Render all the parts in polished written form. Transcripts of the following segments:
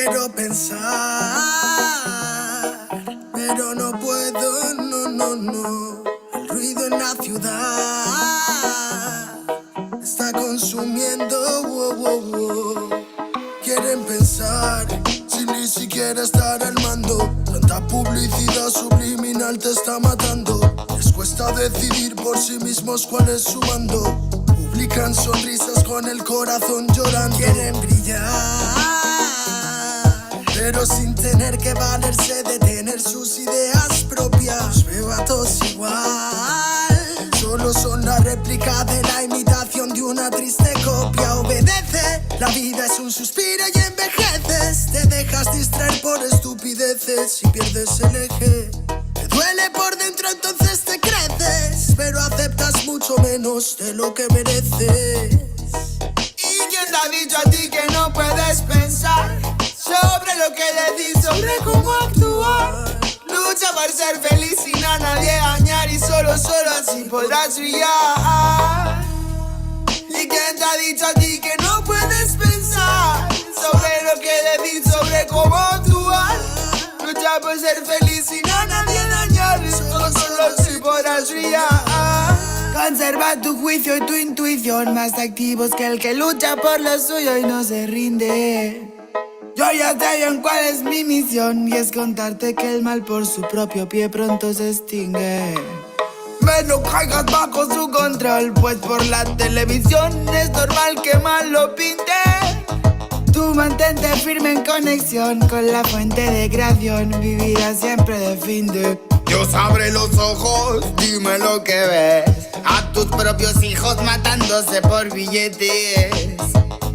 Quiero pensar, pero no puedo, no. El ruido en la ciudad está consumiendo, wow. Quieren pensar, sin ni siquiera estar al mando. Tanta publicidad subliminal te está matando. Les cuesta decidir por sí mismos cuál es su mando. Publican sonrisas con el corazón llorando. Quieren brillar, pero sin tener que valerse de tener sus ideas propias. Los veo a todos igual, solo son la réplica de la imitación de una triste copia. Obedece, la vida es un suspiro y envejeces. Te dejas distraer por estupideces y pierdes el eje. Te duele por dentro, entonces te creces, pero aceptas mucho menos de lo que mereces. ¿Y quién te ha dicho a ti que no puedes pensar sobre lo que decís, sobre cómo actuar? Lucha por ser feliz sin a nadie dañar y solo así podrás brillar. ¿Y quién te ha dicho a ti que no puedes pensar sobre lo que decís, sobre cómo actuar? Lucha por ser feliz sin a nadie dañar y solo así podrás brillar. Conserva tu juicio y tu intuición, más activos que el que lucha por lo suyo y no se rinde. Yo ya sé bien cuál es mi misión, y es contarte que el mal por su propio pie pronto se extingue. No caigas bajo su control, pues por la televisión es normal que mal lo pinte. Tú mantente firme en conexión con la fuente de creación, vivirás siempre de fin de. Dios abre los ojos, dime lo que ves. A tus propios hijos matándose por billetes.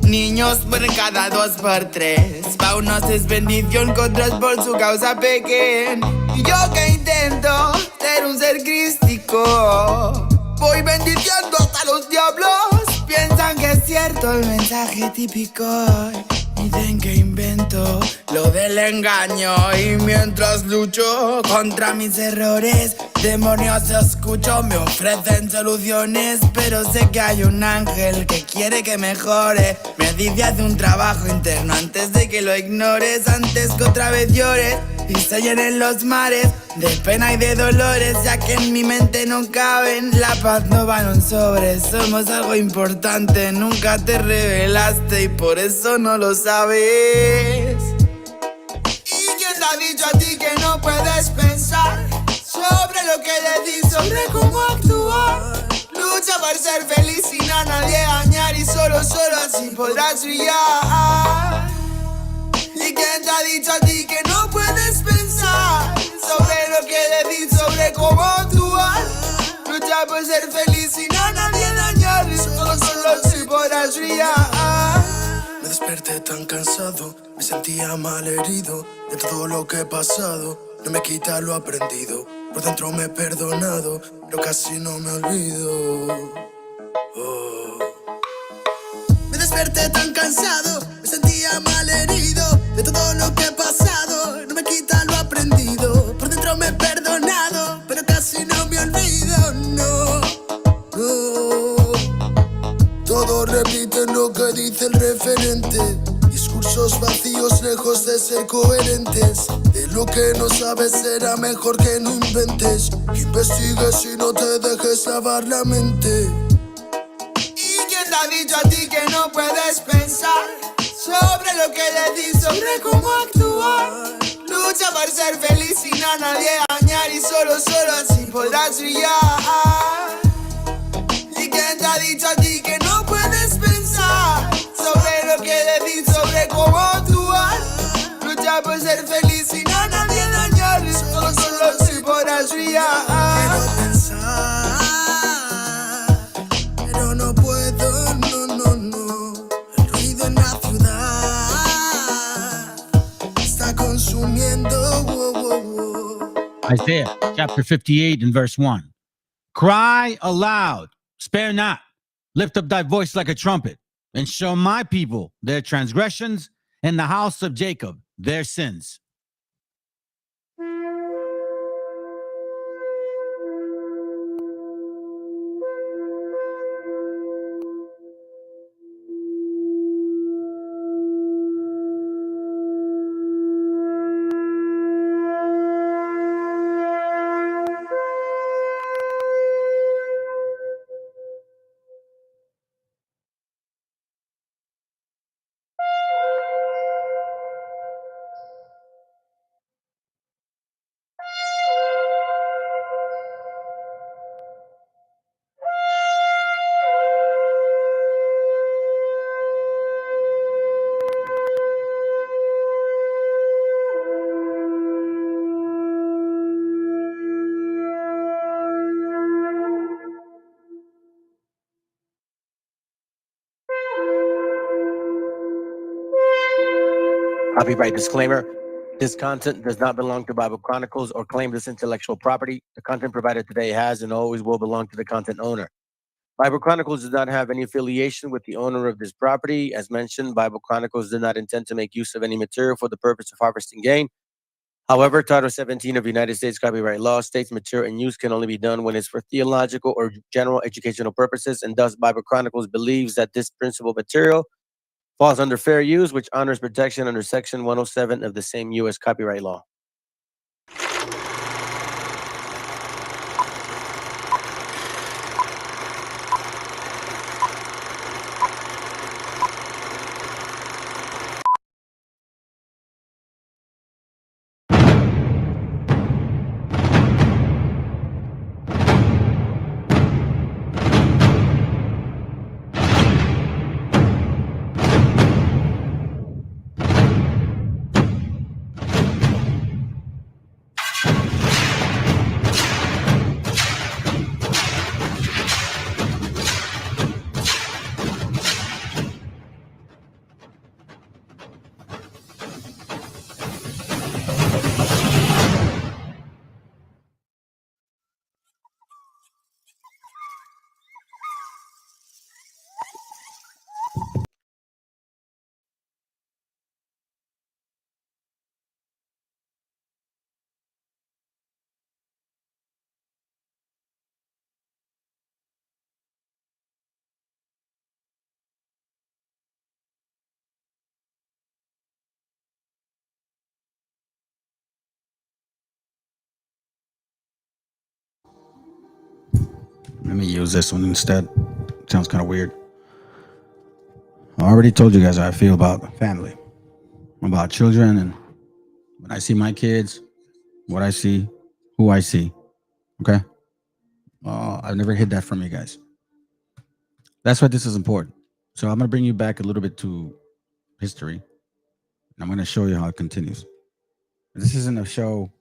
Niños por cada 2 por 3. Pa' unos es bendición, con otros por su causa pequen. Y yo que intento ser un ser crístico, voy bendiciendo hasta los diablos. Piensan que es cierto el mensaje típico. Dicen que invento lo del engaño, y mientras lucho contra mis errores, demonios escucho, me ofrecen soluciones. Pero sé que hay un ángel que quiere que mejore. Me dice haz un trabajo interno antes de que lo ignores, antes que otra vez llores y se llenen los mares de pena y de dolores, ya que en mi mente no caben. La paz no va en un sobre, somos algo importante. Nunca te revelaste y por eso no lo sabes. ¿Y quién te ha dicho a ti que no puedes pensar sobre lo que decís, sobre cómo actuar? Lucha por ser feliz sin a nadie dañar y solo así podrás brillar. ¿Y quién te ha dicho a ti que no puedes pensar sobre lo que decís, sobre cómo actuar? Lucha por ser feliz sin a nadie dañar y solo así podrás brillar. Me desperté tan cansado, me sentía mal herido de todo lo que he pasado. No me quita lo aprendido, por dentro me he perdonado, pero casi no me olvido. Me desperté tan cansado, me sentía mal herido de todo lo que he pasado. No me quita lo aprendido, por dentro me he perdonado, pero casi no me olvido, no. Todos repiten lo que dice el referente. Discursos vacíos lejos de ser coherentes. De lo que no sabes será mejor que no inventes. Que investigues y no te dejes lavar la mente. ¿Y quién te ha dicho a ti que no puedes pensar sobre lo que decís, sobre cómo actuar? Lucha por ser feliz sin a nadie dañar y solo así podrás brillar. ¿Y quién te ha dicho a ti que no puedes pensar sobre lo que decís, sobre cómo actuar? Lucha por ser feliz sin a nadie dañar y solo así podrás brillar. Quiero pensar, pero no puedo, no. El ruido en la ciudad está consumiendo, wow. Isaiah chapter 58 and verse 1. Cry aloud, spare not, lift up thy voice like a trumpet, and show my people their transgressions, and the house of Jacob their sins. Copyright disclaimer. This content does not belong to Bible Chronicles or claim this intellectual property. The content provided today has and always will belong to the content owner. Bible Chronicles does not have any affiliation with the owner of this property. As mentioned, Bible Chronicles did not intend to make use of any material for the purpose of harvesting gain. However, Title 17 of United States copyright law states material in use can only be done when it's for theological or general educational purposes, and thus Bible Chronicles believes that this principal material falls under fair use, which honors protection under Section 107 of the same U.S. copyright law. Let me use this one instead. Sounds kind of weird. I already told you guys how I feel about family, about children, and when I see my kids, what I see, who I see. Okay? I've never hid that from you guys. That's why this is important. So I'm going to bring you back a little bit to history, and I'm going to show you how it continues. This isn't a show,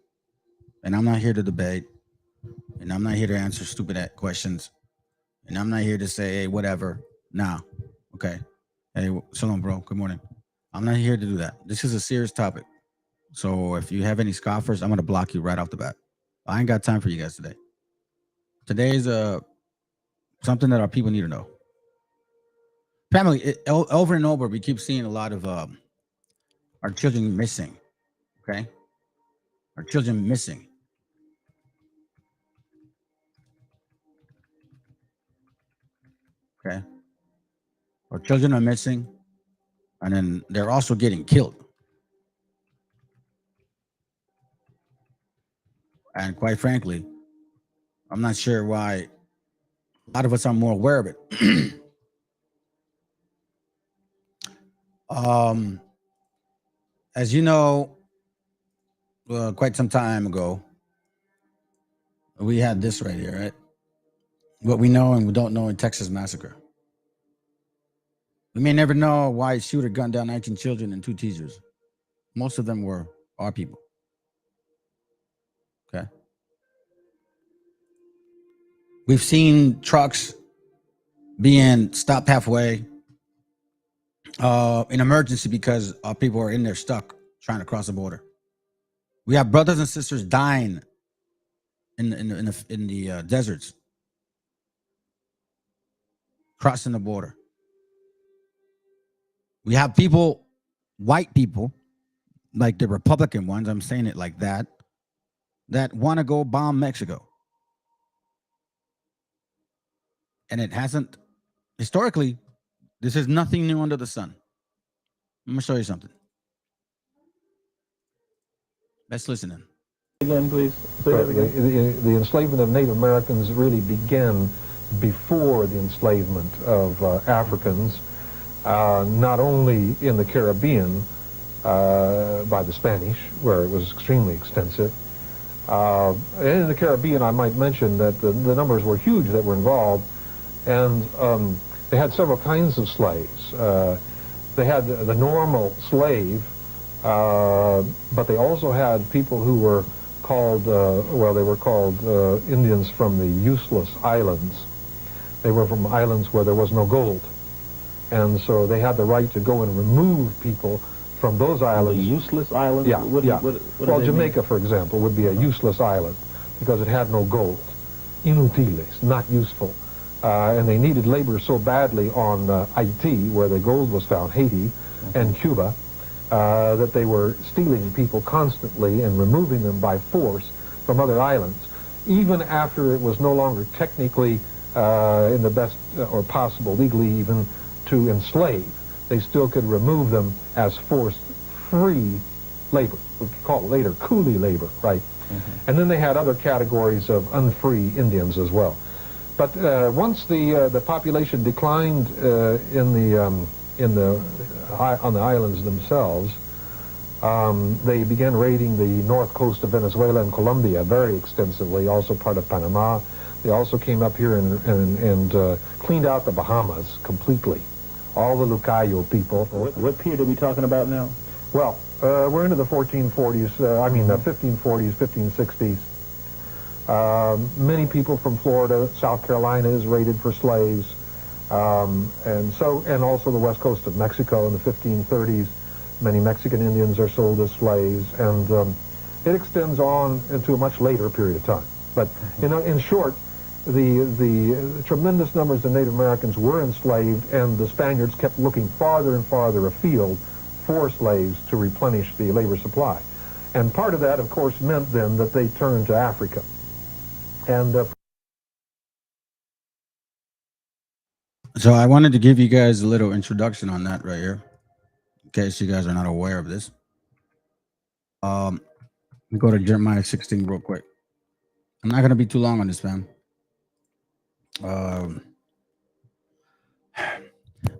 and I'm not here to debate, and I'm not here to answer stupid questions, and I'm not here to say, hey, whatever. Nah. Okay. Hey, shalom, bro. Good morning. I'm not here to do that. This is a serious topic. So if you have any scoffers, I'm going to block you right off the bat. I ain't got time for you guys today. Today is something that our people need to know. Family, over and over, we keep seeing a lot of our children missing. Okay? Our children missing. Okay? Our children are missing, and then they're also getting killed. And quite frankly, I'm not sure why a lot of us are more aware of it. As you know, quite some time ago, we had this right here, right? What we know and we don't know in Texas massacre. We may never know why a shooter gunned down 19 children and 2 teachers. Most of them were our people. Okay. We've seen trucks being stopped halfway in emergency because our people are in there stuck trying to cross the border. We have brothers and sisters dying in the deserts, crossing the border. We have people, white people, like the Republican ones, I'm saying it like that want to go bomb Mexico. And it hasn't, historically, this is nothing new under the sun. I'm going to show you something. Let's listen in. Again, please. The enslavement of Native Americans really began before the enslavement of Africans, not only in the Caribbean by the Spanish, where it was extremely extensive. In the Caribbean, I might mention that the numbers were huge that were involved, and they had several kinds of slaves. They had the normal slave, but they also had people who were called, they were called Indians from the useless islands. They were from islands where there was no gold. And so they had the right to go and remove people from those islands. The useless islands? Yeah, what well, Jamaica, for example, would be a useless island because it had no gold. Inutiles, not useful. And they needed labor so badly on Haiti, where the gold was found, Haiti, and Cuba, that they were stealing people constantly and removing them by force from other islands. Even after it was no longer technically in the best or possible, legally even, to enslave, they still could remove them as forced free labor. We could call it later coolie labor, right? And then they had other categories of unfree Indians as well. But once the population declined on the islands themselves, they began raiding the north coast of Venezuela and Colombia very extensively, also part of Panama. They also came up here and cleaned out the Bahamas completely. All the Lucayo people. What period are we talking about now? Well, we're into the 1440s, 1540s, 1560s. Many people from Florida, South Carolina is raided for slaves, and also the west coast of Mexico in the 1530s. Many Mexican Indians are sold as slaves, and it extends on into a much later period of time. But in short, the tremendous numbers of Native Americans were enslaved, and the Spaniards kept looking farther and farther afield for slaves to replenish the labor supply. And part of that, of course, meant then that they turned to Africa. And so I wanted to give you guys a little introduction on that right here, in case you guys are not aware of this. Let me go to Jeremiah 16 real quick. I'm not going to be too long on this, fam.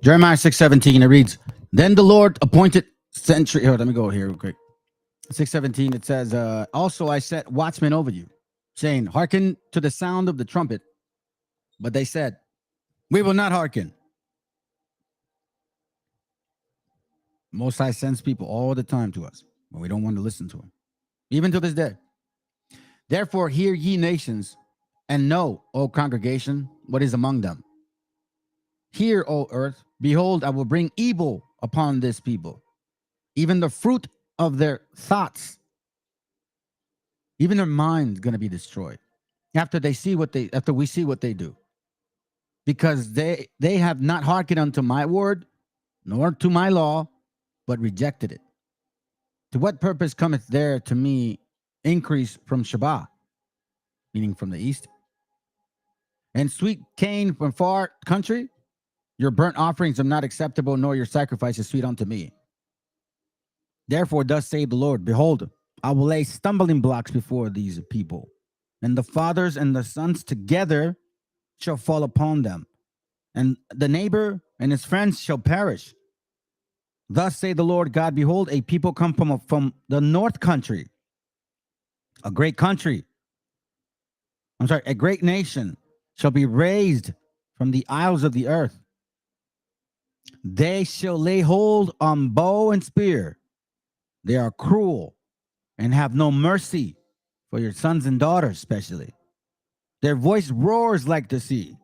Jeremiah 6:17, it reads, "Then the Lord appointed sentry." Here, let me go here real quick. 6:17, it says, "Also I set watchmen over you, saying, hearken to the sound of the trumpet. But they said, we will not hearken." Most High sends people all the time to us, but we don't want to listen to them, even to this day. "Therefore hear ye nations, and know, O congregation, what is among them. Hear, O earth, behold, I will bring evil upon this people, even the fruit of their thoughts, even their mind's going to be destroyed after we see what they do, because they have not hearkened unto my word, nor to my law, but rejected it. To what purpose cometh there to me increase from Sheba," meaning from the east, "and sweet cane from far country? Your burnt offerings are not acceptable, nor your sacrifices sweet unto me. Therefore, thus saith the Lord, behold, I will lay stumbling blocks before these people, and the fathers and the sons together shall fall upon them, and the neighbor and his friends shall perish. Thus saith the Lord God, behold, a people come from the north country, a great nation shall be raised from the isles of the earth. They shall lay hold on bow and spear. They are cruel and have no mercy for your sons and daughters, especially. Their voice roars like the sea,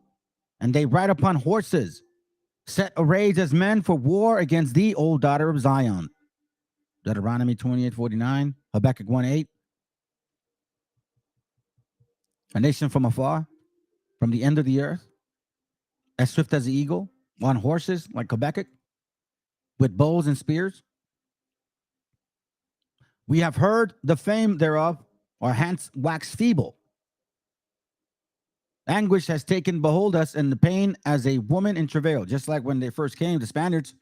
and they ride upon horses, set arrayed as men for war against thee, O daughter of Zion." Deuteronomy 28:49, Habakkuk 1:8. "A nation from afar, from the end of the earth, as swift as the eagle, on horses like Habakkuk, with bows and spears. We have heard the fame thereof, our hands wax feeble. Anguish has taken behold us, and the pain as a woman in travail." Just like when they first came, the Spaniards,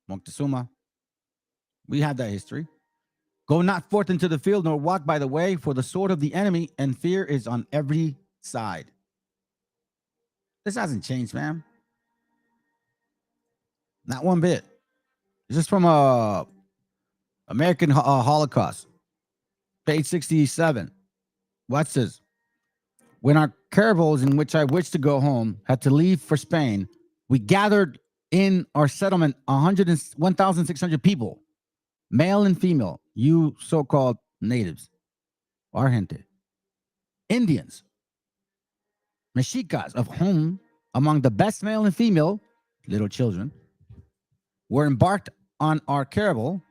Moctezuma. We have that history. "Go not forth into the field, nor walk by the way, for the sword of the enemy and fear is on every side." This hasn't changed, man. Not one bit. This is from American Holocaust, page 67. Watch this. "When our caravels in which I wished to go home had to leave for Spain, we gathered in our settlement 1,600 people, male and female, you so-called natives, our gente, Indians, Meshiachas, of whom among the best male and female, little children, were embarked on our caravel,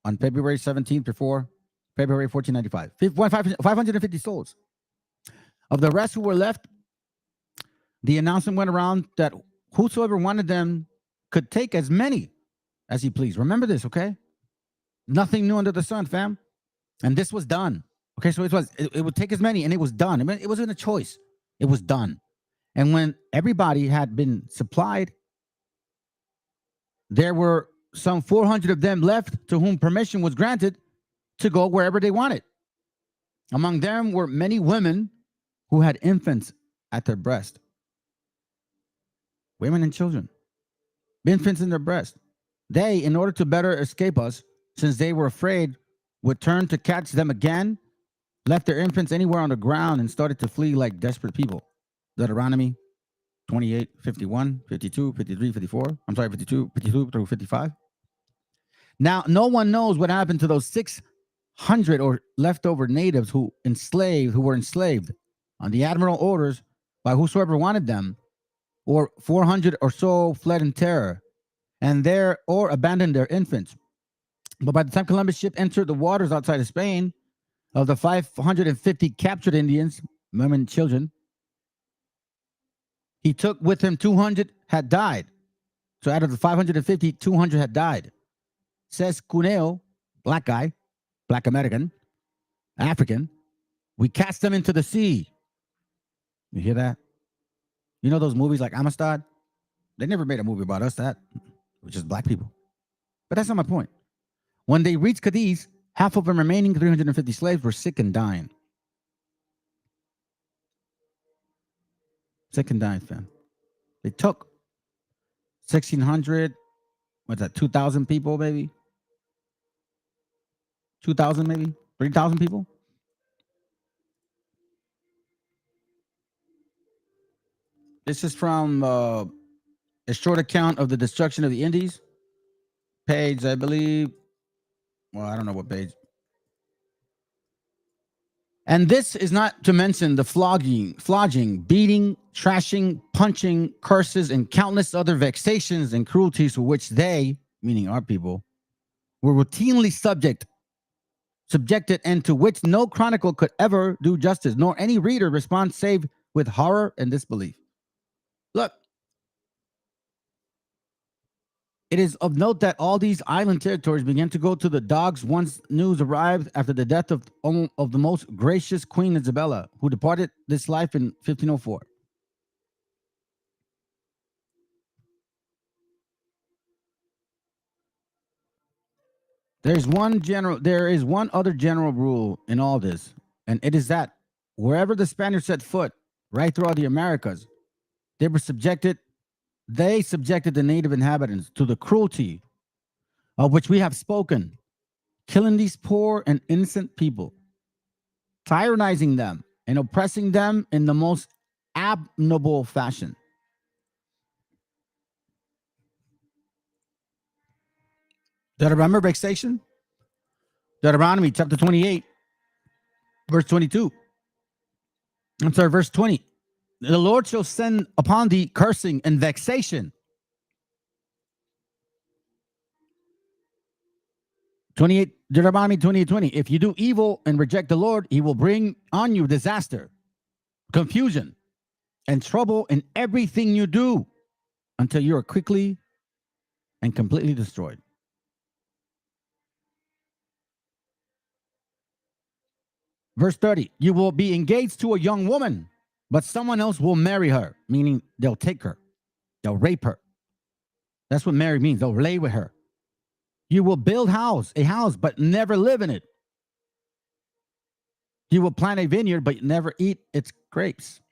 on February 17th before February 1495. 550 souls. Of the rest who were left, the announcement went around that whosoever wanted them could take as many as he pleased. Remember this, okay? Nothing new under the sun, fam. And this was done. Okay, so it would take as many, and it was done. I mean, it wasn't a choice. It was done. And when everybody had been supplied, there were some 400 of them left to whom permission was granted to go wherever they wanted. Among them were many women who had infants at their breast. Women and children. Infants in their breast. They, in order to better escape us, since they were afraid, would turn to catch them again, left their infants anywhere on the ground, and started to flee like desperate people. Deuteronomy 28, 51, 52, 53, 54. I'm sorry, 52 through 55. Now, no one knows what happened to those 600 or leftover natives who were enslaved on the admiral orders by whosoever wanted them, or 400 or so fled in terror, and there or abandoned their infants. But by the time Columbus' ship entered the waters outside of Spain, of the 550 captured Indians, women and children, he took with him 200 had died. So out of the 550, 200 had died. Says Cuneo, black guy, black American, African, we cast them into the sea. You hear that? You know those movies like Amistad? They never made a movie about us that. We're just black people. But that's not my point. When they reached Cadiz, half of the remaining 350 slaves were sick and dying. Sick and dying, fam. They took 1,600, what's that, 2,000 people, maybe? 2,000, maybe? 3,000 people? This is from a short account of the destruction of the Indies. Page, I believe. Well, I don't know what page. And this is not to mention the flogging, beating, trashing, punching, curses, and countless other vexations and cruelties to which they, meaning our people, were routinely subjected, and to which no chronicle could ever do justice, nor any reader respond save with horror and disbelief. Look, it is of note that all these island territories began to go to the dogs once news arrived after the death of the most gracious Queen Isabella, who departed this life in 1504. There is one other general rule in all this, and it is that wherever the Spaniards set foot, right throughout the Americas, they subjected the native inhabitants to the cruelty of which we have spoken, killing these poor and innocent people, tyrannizing them, and oppressing them in the most abominable fashion. Do you remember vexation? Deuteronomy chapter 28, verse 22. I'm sorry, verse 20. The Lord shall send upon thee cursing and vexation. 28, Deuteronomy 28:20. If you do evil and reject the Lord, he will bring on you disaster, confusion, and trouble in everything you do until you are quickly and completely destroyed. Verse 30, you will be engaged to a young woman, but someone else will marry her, meaning they'll take her, they'll rape her. That's what marry means. They'll lay with her. You will build a house, but never live in it. You will plant a vineyard, but never eat its grapes.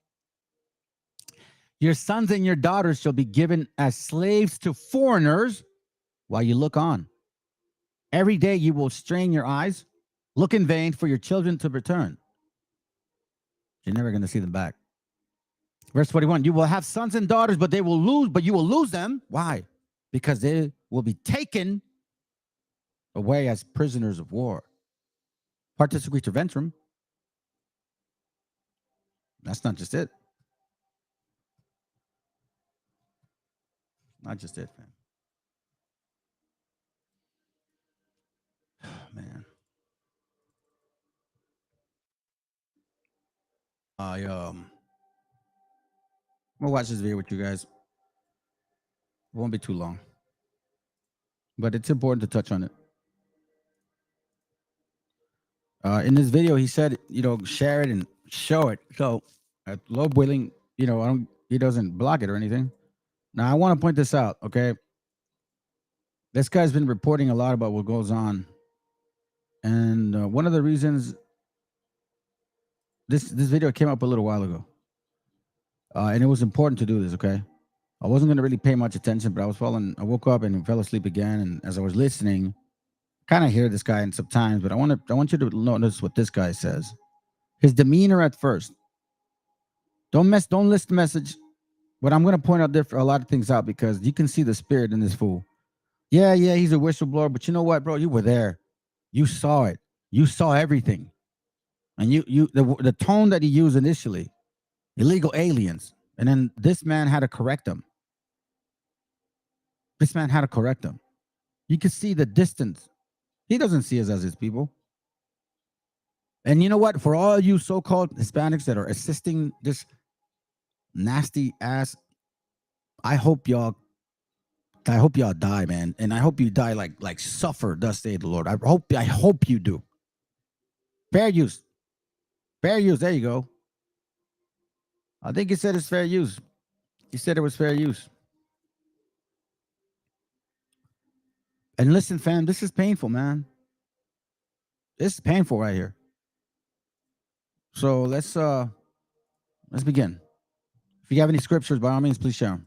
Your sons and your daughters shall be given as slaves to foreigners while you look on. Every day you will strain your eyes, look in vain for your children to return. You're never going to see them back. Verse 41, you will have sons and daughters, but you will lose them. Why? Because they will be taken away as prisoners of war. Partis equitur ventrum. That's not just it. Not just it, man. We'll watch this video with you guys. It won't be too long, but it's important to touch on it. In this video, he said, share it and show it. So, Lord willing, he doesn't block it or anything. Now, I want to point this out, okay? This guy's been reporting a lot about what goes on. And one of the reasons this video came up a little while ago. And it was important to do this, okay? I wasn't going to really pay much attention, but I woke up and fell asleep again. And as I was listening, kind of hear this guy in some times, but I want you to notice what this guy says. His demeanor at first. Don't list the message, but I'm going to point out a lot of things out because you can see the spirit in this fool. Yeah, he's a whistleblower, but you know what, bro? You were there. You saw it. You saw everything. And the tone that he used initially, illegal aliens, and then this man had to correct them. You can see the distance. He doesn't see us as his people. And you know what? For all you so-called Hispanics that are assisting this nasty ass, I hope y'all die, man. And I hope you die like suffer, thus saith the Lord. I hope you do. Fair use. There you go. I think he said it's fair use. He said it was fair use. And listen, fam, this is painful, man. This is painful right here. So let's begin. If you have any scriptures, by all means, please share them.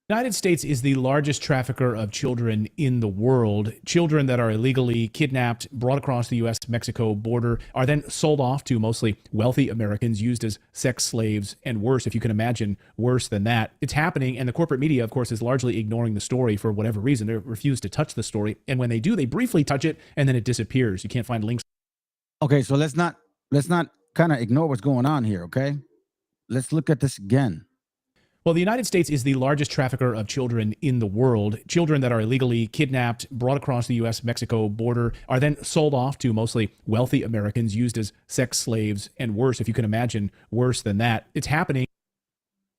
The United States is the largest trafficker of children in the world. Children that are illegally kidnapped, brought across the U.S.-Mexico border, are then sold off to mostly wealthy Americans, used as sex slaves, and worse, if you can imagine, worse than that. It's happening, and the corporate media, of course, is largely ignoring the story for whatever reason. They refuse to touch the story, and when they do, they briefly touch it, and then it disappears. You can't find links. Okay, so let's not kind of ignore what's going on here, okay? Let's look at this again. Well, the United States is the largest trafficker of children in the world. Children that are illegally kidnapped, brought across the U.S.-Mexico border, are then sold off to mostly wealthy Americans, used as sex slaves, and worse, if you can imagine, worse than that. It's happening.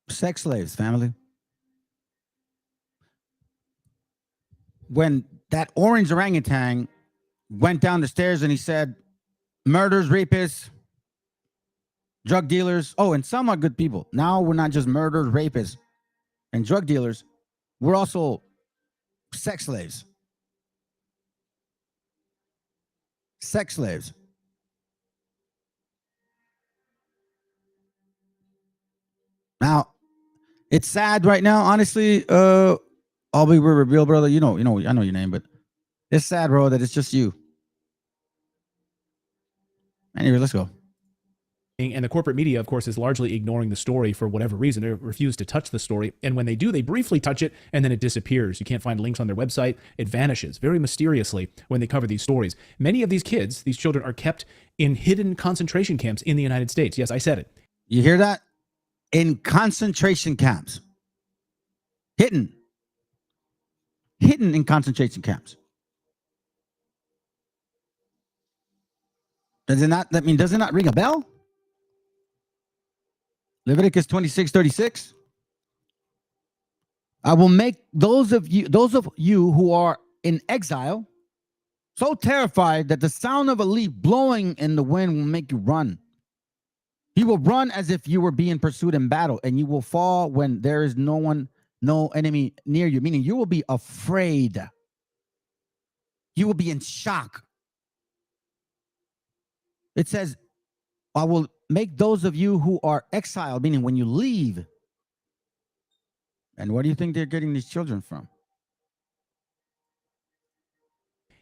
Sex slaves, family. When that orange orangutan went down the stairs and he said, murders, rapists, drug dealers. Oh, and some are good people. Now we're not just murderers, rapists, and drug dealers. We're also sex slaves. Sex slaves. Now, it's sad right now. Honestly, I'll be real, brother. I know your name, but it's sad, bro, that it's just you. Anyway, let's go. And the corporate media, of course, is largely ignoring the story for whatever reason. They refuse to touch the story. And when they do, they briefly touch it, and then it disappears. You can't find links on their website. It vanishes very mysteriously when they cover these stories. Many of these kids, these children, are kept in hidden concentration camps in the United States. Yes, I said it. You hear that? In concentration camps. Hidden in concentration camps. Does it not ring a bell? Leviticus 26:36. I will make those of you who are in exile so terrified that the sound of a leaf blowing in the wind will make you run. You will run as if you were being pursued in battle, and you will fall when there is no enemy near you, meaning you will be afraid. You will be in shock. It says, I will make those of you who are exiled, meaning when you leave. And where do you think they're getting these children from?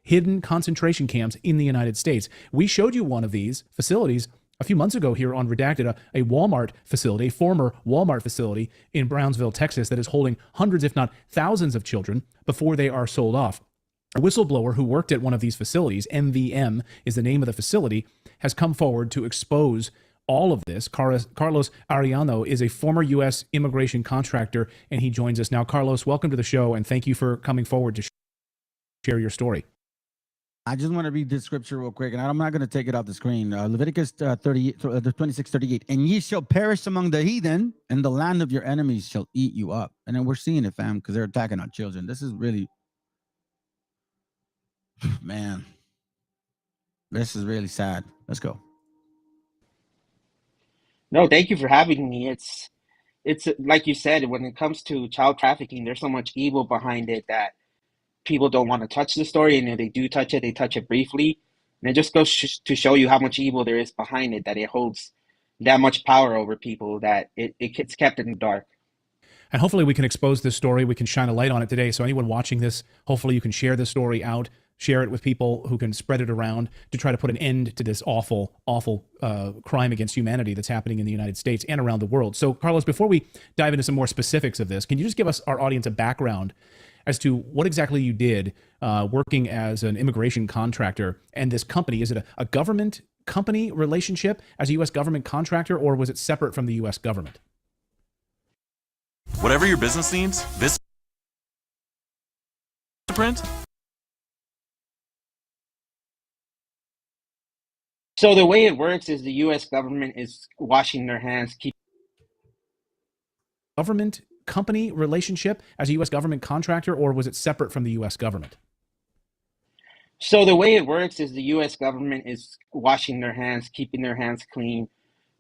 Hidden concentration camps in the United States. We showed you one of these facilities a few months ago here on Redacted, a Walmart facility, a former Walmart facility in Brownsville, Texas, that is holding hundreds, if not thousands of children before they are sold off. A whistleblower who worked at one of these facilities, MVM is the name of the facility, has come forward to expose all of this. Carlos Arellano is a former U.S. immigration contractor, and he joins us now. Carlos, welcome to the show, and thank you for coming forward to share your story. I just want to read this scripture real quick, and I'm not going to take it off the screen. Leviticus 26:38. And ye shall perish among the heathen, and the land of your enemies shall eat you up. And then we're seeing it, fam, because they're attacking our children. This is really, man, this is really sad. Let's go. No, thank you for having me. It's like you said, when it comes to child trafficking, there's so much evil behind it that people don't want to touch the story, and if they do touch it, they touch it briefly. And it just goes to show you how much evil there is behind it, that it holds that much power over people, that it gets kept in the dark. And hopefully we can expose this story. We can shine a light on it today. So anyone watching this, hopefully you can share this story out, share it with people who can spread it around to try to put an end to this awful, awful crime against humanity that's happening in the United States and around the world. So Carlos, before we dive into some more specifics of this, can you just give us, our audience, a background as to what exactly you did working as an immigration contractor and this company? Is it a government company relationship as a U.S. government contractor, or was it separate from the U.S. government? Whatever your business needs, this print. So the way it works is the U.S. government is washing their hands, Government company relationship as a U.S. government contractor, or was it separate from the U.S. government? So the way it works is the U.S. government is washing their hands, keeping their hands clean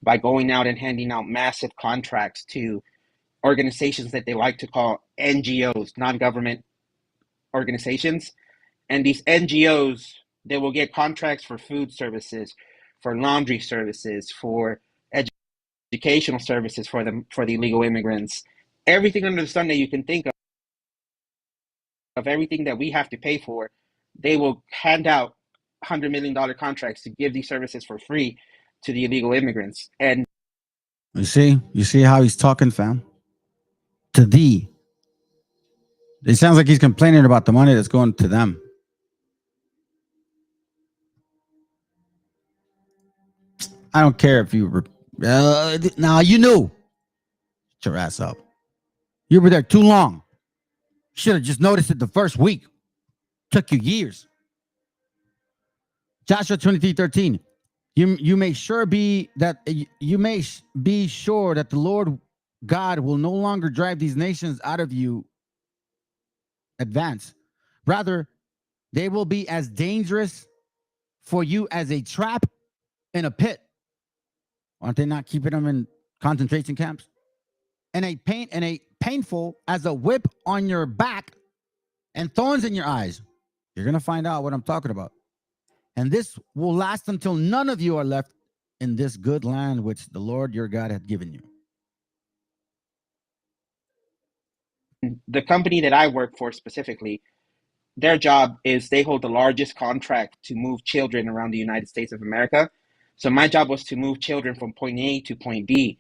by going out and handing out massive contracts to organizations that they like to call NGOs, non-government organizations. And these NGOs, they will get contracts for food services, for laundry services, for educational services for the illegal immigrants. Everything under the sun that you can think of everything that we have to pay for, they will hand out $100 million contracts to give these services for free to the illegal immigrants. And you see how he's talking, fam? To thee. It sounds like he's complaining about the money that's going to them. I don't care if you were. Now you knew. Get your ass up. You were there too long. Should have just noticed it the first week. Took you years. Joshua 23:13. You may sure be that you may be sure that the Lord God will no longer drive these nations out of you. Advance. Rather, they will be as dangerous for you as a trap in a pit. Aren't they not keeping them in concentration camps? And a painful as a whip on your back and thorns in your eyes. You're going to find out what I'm talking about. And this will last until none of you are left in this good land which the Lord your God had given you. the company that I work for specifically, their job is they hold the largest contract to move children around the United States of America. So my job was to move children from point A to point B.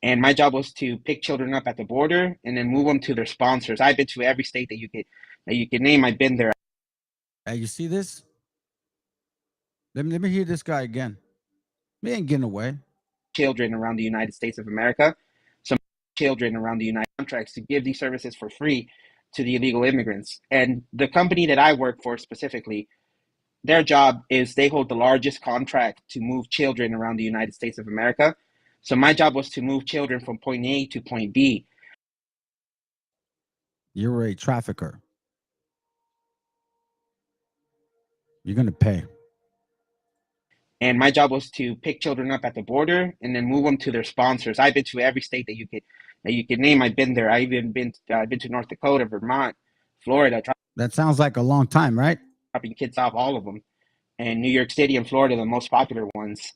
And my job was to pick children up at the border and then move them to their sponsors. I've been to every state that you could name. I've been there. Hey, you see this? Let me hear this guy again. We ain't getting away. Children around the United States of America. Some children around the United contracts to give these services for free to the illegal immigrants. And the company that I work for specifically, their job is they hold the largest contract to move children around the United States of America. So my job was to move children from point A to point B. You were a trafficker. You're going to pay. And my job was to pick children up at the border and then move them to their sponsors. I've been to every state that you could name. I've been there. I've been to North Dakota, Vermont, Florida. That sounds like a long time, right? Dropping kids off, all of them. And New York City and Florida, the most popular ones.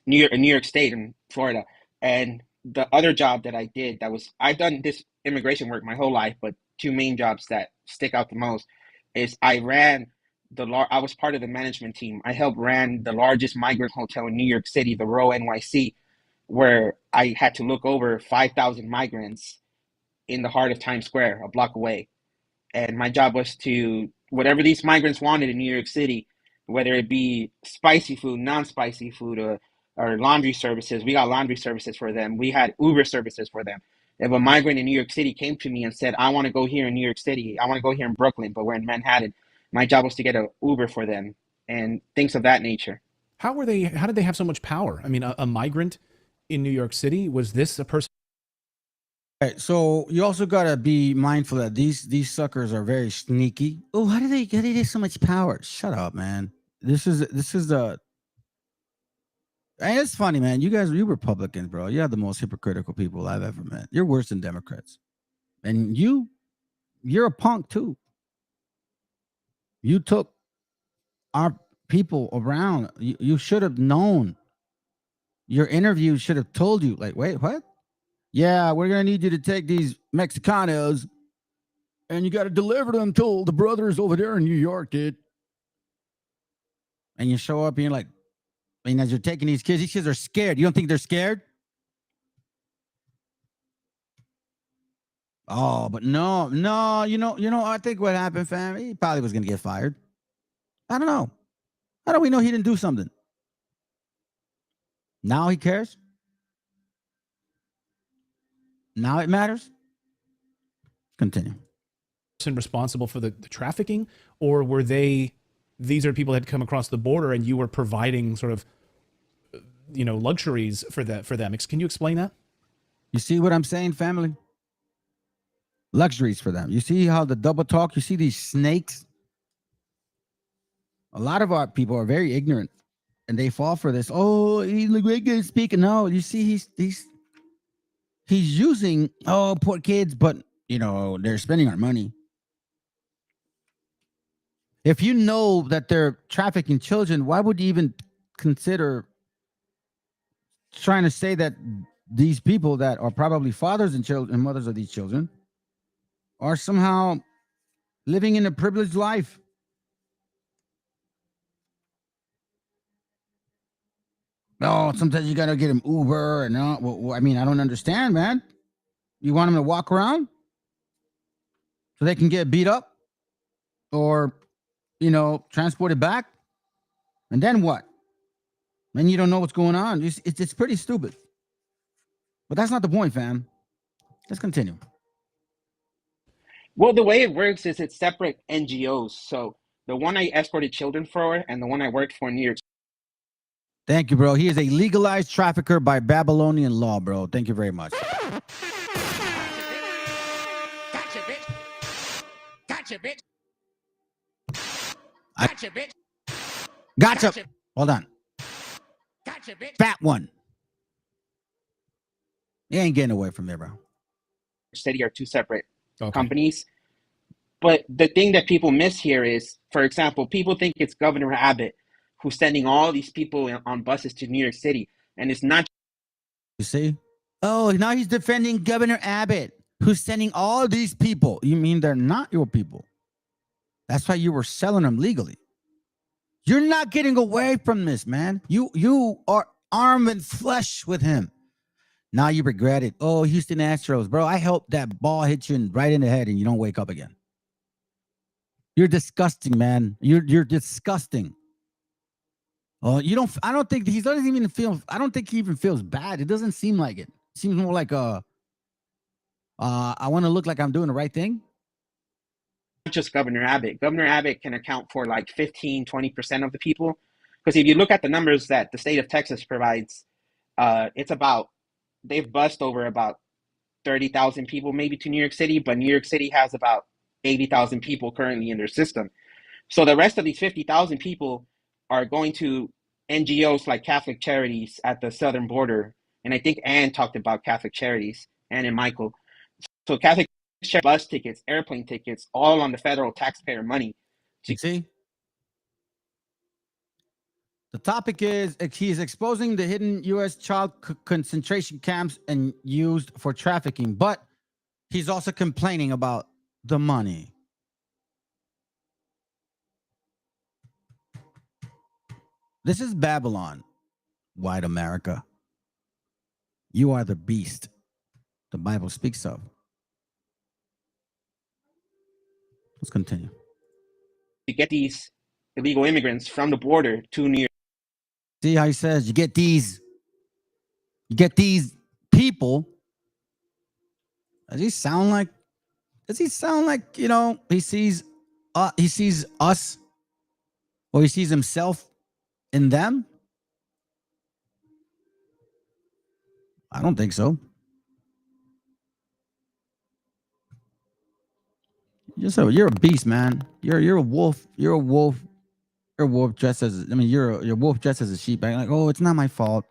New York State and Florida. And the other job that I did, I've done this immigration work my whole life, but two main jobs that stick out the most is I was part of the management team. I helped ran the largest migrant hotel in New York City, the Row NYC, where I had to look over 5,000 migrants in the heart of Times Square, a block away. And my job was to, whatever these migrants wanted in New York City, whether it be spicy food, non-spicy food, or laundry services, we got laundry services for them. We had Uber services for them. If a migrant in New York City came to me and said, I want to go here in New York City, I want to go here in Brooklyn, but we're in Manhattan, my job was to get an Uber for them and things of that nature. How did they have so much power? I mean, a migrant in New York City, was this a person? Right, so you also gotta be mindful that these suckers are very sneaky. Oh, how do they get so much power? Shut up, man. This is the. And it's funny, man. You Republicans, bro. You're the most hypocritical people I've ever met. You're worse than Democrats, and you're a punk too. You took our people around. You should have known. Your interview should have told you, like, wait, what? Yeah, we're gonna need you to take these Mexicanos and you got to deliver them to the brothers over there in New York, dude. And you show up and you're like, I mean, as you're taking these kids are scared. You don't think they're scared? Oh, but no, I think what happened, fam, he probably was gonna get fired. I don't know. How do we know he didn't do something? Now he cares? Now it matters? Continue. Responsible for the trafficking, or were these are people that had come across the border and you were providing sort of luxuries for them? Can you explain that? You see what I'm saying, family? Luxuries for them. You see how the double talk, you see these snakes? A lot of our people are very ignorant and they fall for this. Oh, he's a great guy speaking. No, you see, he's using, oh, poor kids, but they're spending our money. If you know that they're trafficking children, why would you even consider trying to say that these people that are probably fathers and children and mothers of these children are somehow living in a privileged life? No, sometimes you got to get them Uber and I mean, I don't understand, man. You want them to walk around so they can get beat up or, transported back? And then what? Then you don't know what's going on. It's pretty stupid. But that's not the point, fam. Let's continue. Well, the way it works is it's separate NGOs. So the one I escorted children for and the one I worked for in New York. Thank you, bro. He is a legalized trafficker by Babylonian law, bro. Thank you very much. Gotcha, bitch. Gotcha, bitch. Gotcha, bitch. Gotcha. Hold on. Gotcha, bitch. Fat one. You ain't getting away from there, bro. City are two separate companies. But the thing that people miss here is, for example, people think it's Governor Abbott who's sending all these people on buses to New York City. And it's not. You see? Oh, now he's defending Governor Abbott, who's sending all these people. You mean they're not your people? That's why you were selling them legally. You're not getting away from this, man. You are arm and flesh with him. Now you regret it. Oh, Houston Astros, bro. I hope that ball hits you right in the head and you don't wake up again. You're disgusting, man. You're disgusting. Oh, I don't think he doesn't even feel. I don't think he even feels bad. It doesn't seem like it. It seems more like I want to look like I'm doing the right thing. Not just Governor Abbott. Governor Abbott can account for like 15-20% of the people. Because if you look at the numbers that the state of Texas provides, it's about, they've bussed over about 30,000 people maybe to New York City, but New York City has about 80,000 people currently in their system. So the rest of these 50,000 people are going to NGOs like Catholic Charities at the southern border. And I think Ann talked about Catholic Charities, Ann and Michael. So Catholic bus tickets, airplane tickets, all on the federal taxpayer money. You see? The topic is he is exposing the hidden U.S. child concentration camps and used for trafficking, but he's also complaining about the money. This is Babylon, white America. You are the beast the Bible speaks of. Let's continue. To get these illegal immigrants from the border to New York. See how he says you get these people. Does he sound like he sees us, or he sees himself in them? I don't think so. You're a beast, man. You're a wolf. You're a wolf. You're a wolf dressed as you're a wolf dressed as a sheep. Like, oh, it's not my fault.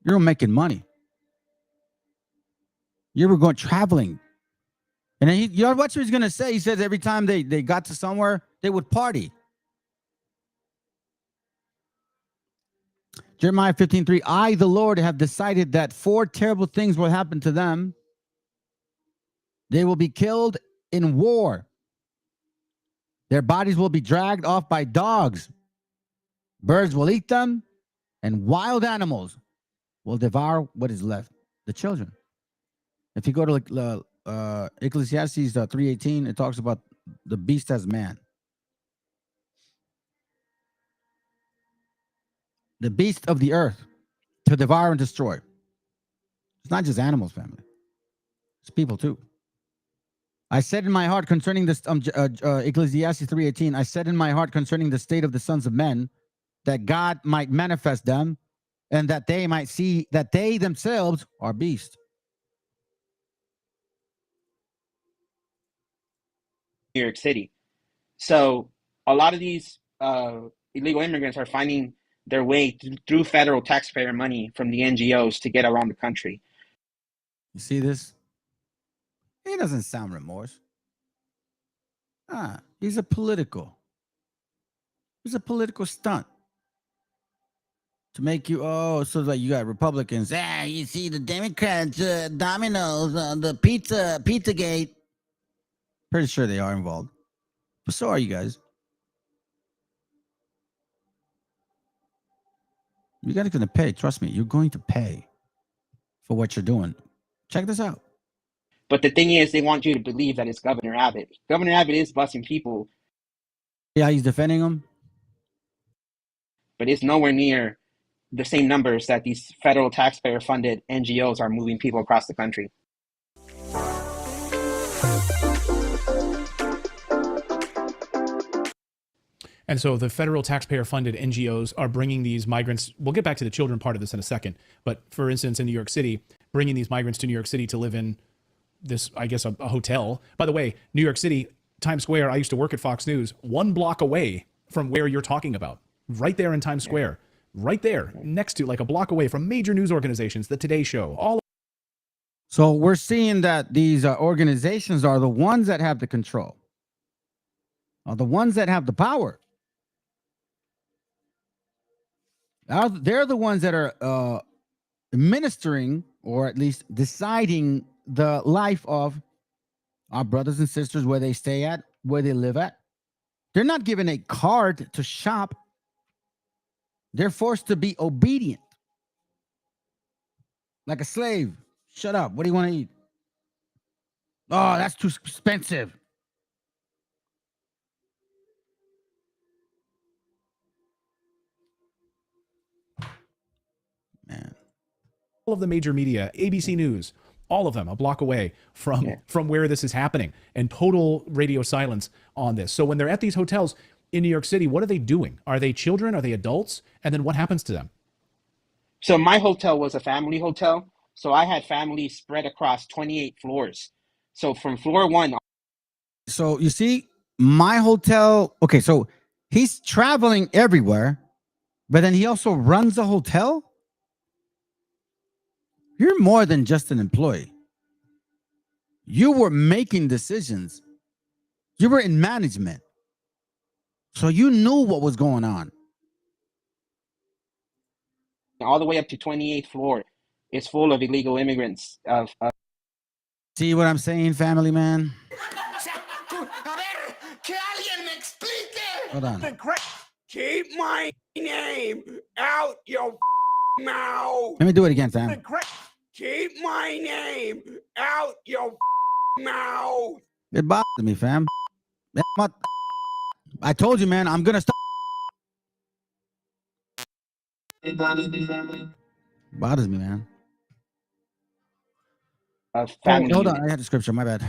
You're making money. You were going traveling. And then you know what he's gonna say? He says every time they got to somewhere, they would party. Jeremiah 15:3, I, the Lord, have decided that 4 terrible things will happen to them. They will be killed in war. Their bodies will be dragged off by dogs. Birds will eat them, and wild animals will devour what is left, the children. If you go to Ecclesiastes 3:18, it talks about the beast as man. The beast of the earth to devour and destroy. It's not just animals, family. It's people too. I said in my heart concerning this, Ecclesiastes 3:18, I said in my heart concerning the state of the sons of men, that God might manifest them, and that they might see that they themselves are beasts. New York City. So a lot of these illegal immigrants are finding their way through federal taxpayer money from the NGOs to get around the country. You see this? He doesn't sound remorse. He's a political stunt to make you, so that you got Republicans. You see the Democrats, Domino's, the Pizzagate. Pretty sure they are involved. But so are you guys. You guys are going to pay. Trust me, you're going to pay for what you're doing. Check this out. But the thing is, they want you to believe that it's Governor Abbott. Governor Abbott is busing people. Yeah, he's defending them. But it's nowhere near the same numbers that these federal taxpayer-funded NGOs are moving people across the country. And so the federal taxpayer-funded NGOs are bringing these migrants. We'll get back to the children part of this in a second. But for instance, in New York City, bringing these migrants to New York City to live in this, I guess, a hotel. By the way, New York City, Times Square, I used to work at Fox News, 1 block away from where you're talking about. Right there in Times Square. Right there, next to, like a block away from major news organizations, the Today Show, all. So we're seeing that these organizations are the ones that have the control, are the ones that have the power. They're the ones that are administering, or at least deciding, the life of our brothers and sisters, where they stay at, where they live at. They're not given a card to shop. They're forced to be obedient. Like a slave. Shut up. What do you want to eat? Oh, that's too expensive. Man. All of the major media, ABC News, all of them a block away from where this is happening, and total radio silence on this. So when they're at these hotels in New York City, what are they doing? Are they children? Are they adults? And then what happens to them? So my hotel was a family hotel. So I had families spread across 28 floors. So from floor 1. So you see, my hotel, okay, so he's traveling everywhere, but then he also runs a hotel? You're more than just an employee. You were making decisions. You were in management. So you knew what was going on. All the way up to 28th floor is full of illegal immigrants. See what I'm saying, family man? Hold on. Keep my name out your mouth. Let me do it again, fam. Keep my name out your mouth. It bothers me, fam. I told you, man, I'm going to stop. It bothers me, man. Family hold unit. on, I had the scripture, my bad.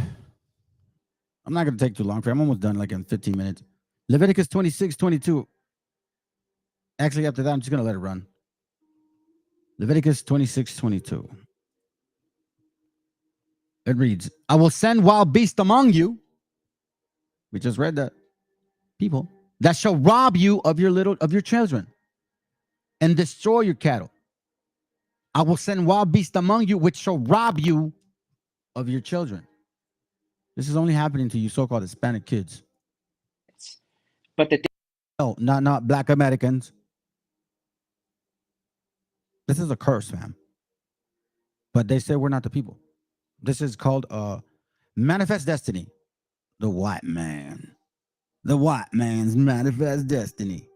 I'm not going to take too long. I'm almost done, like in 15 minutes. Leviticus 26:22. Actually, after that, I'm just going to let it run. Leviticus 26:22. It reads, I will send wild beasts among you. We just read that. People that shall rob you of your children and destroy your cattle. I will send wild beasts among you, which shall rob you of your children. This is only happening to you so-called Hispanic kids. But the No, not Black Americans. This is a curse, man. But they say we're not the people. This is called manifest destiny. The white man. The white man's manifest destiny.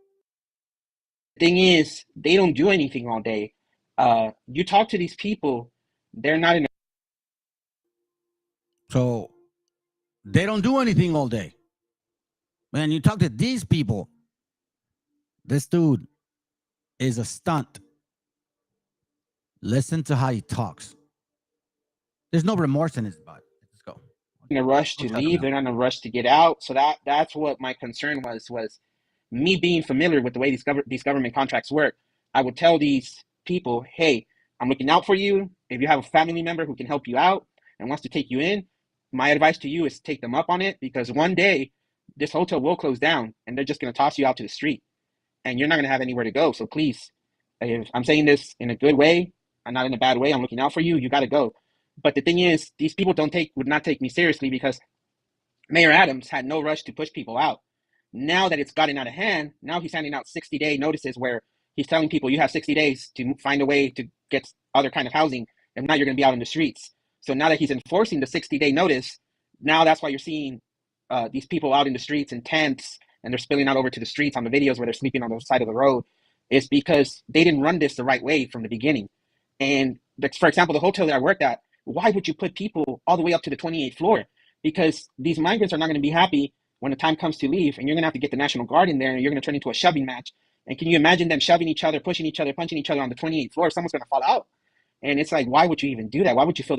thing is, they don't do anything all day. You talk to these people, they're not in a So they don't do anything all day. Man, you talk to these people. This dude is a stunt. Listen to how he talks. There's no remorse in his butt. Let's go. rush to leave. They're not in a rush to get out. So that's what my concern was me being familiar with the way these government contracts work. I would tell these people, hey, I'm looking out for you. If you have a family member who can help you out and wants to take you in, my advice to you is take them up on it, because one day this hotel will close down and they're just going to toss you out to the street and you're not going to have anywhere to go. So please, if I'm saying this in a good way, I'm not in a bad way, I'm looking out for you, you got to go. But the thing is, these people would not take me seriously, because Mayor Adams had no rush to push people out. Now that it's gotten out of hand, now he's handing out 60-day notices where he's telling people you have 60 days to find a way to get other kind of housing, and now you're going to be out in the streets. So now that he's enforcing the 60-day notice, now that's why you're seeing these people out in the streets in tents, and they're spilling out over to the streets on the videos where they're sleeping on the side of the road. It's because they didn't run this the right way from the beginning. And for example, the hotel that I worked at, why would you put people all the way up to the 28th floor? Because these migrants are not going to be happy when the time comes to leave, and you're going to have to get the National Guard in there, and you're going to turn into a shoving match. And can you imagine them shoving each other, pushing each other, punching each other on the 28th floor? Someone's going to fall out. And it's like, why would you even do that? Why would you feel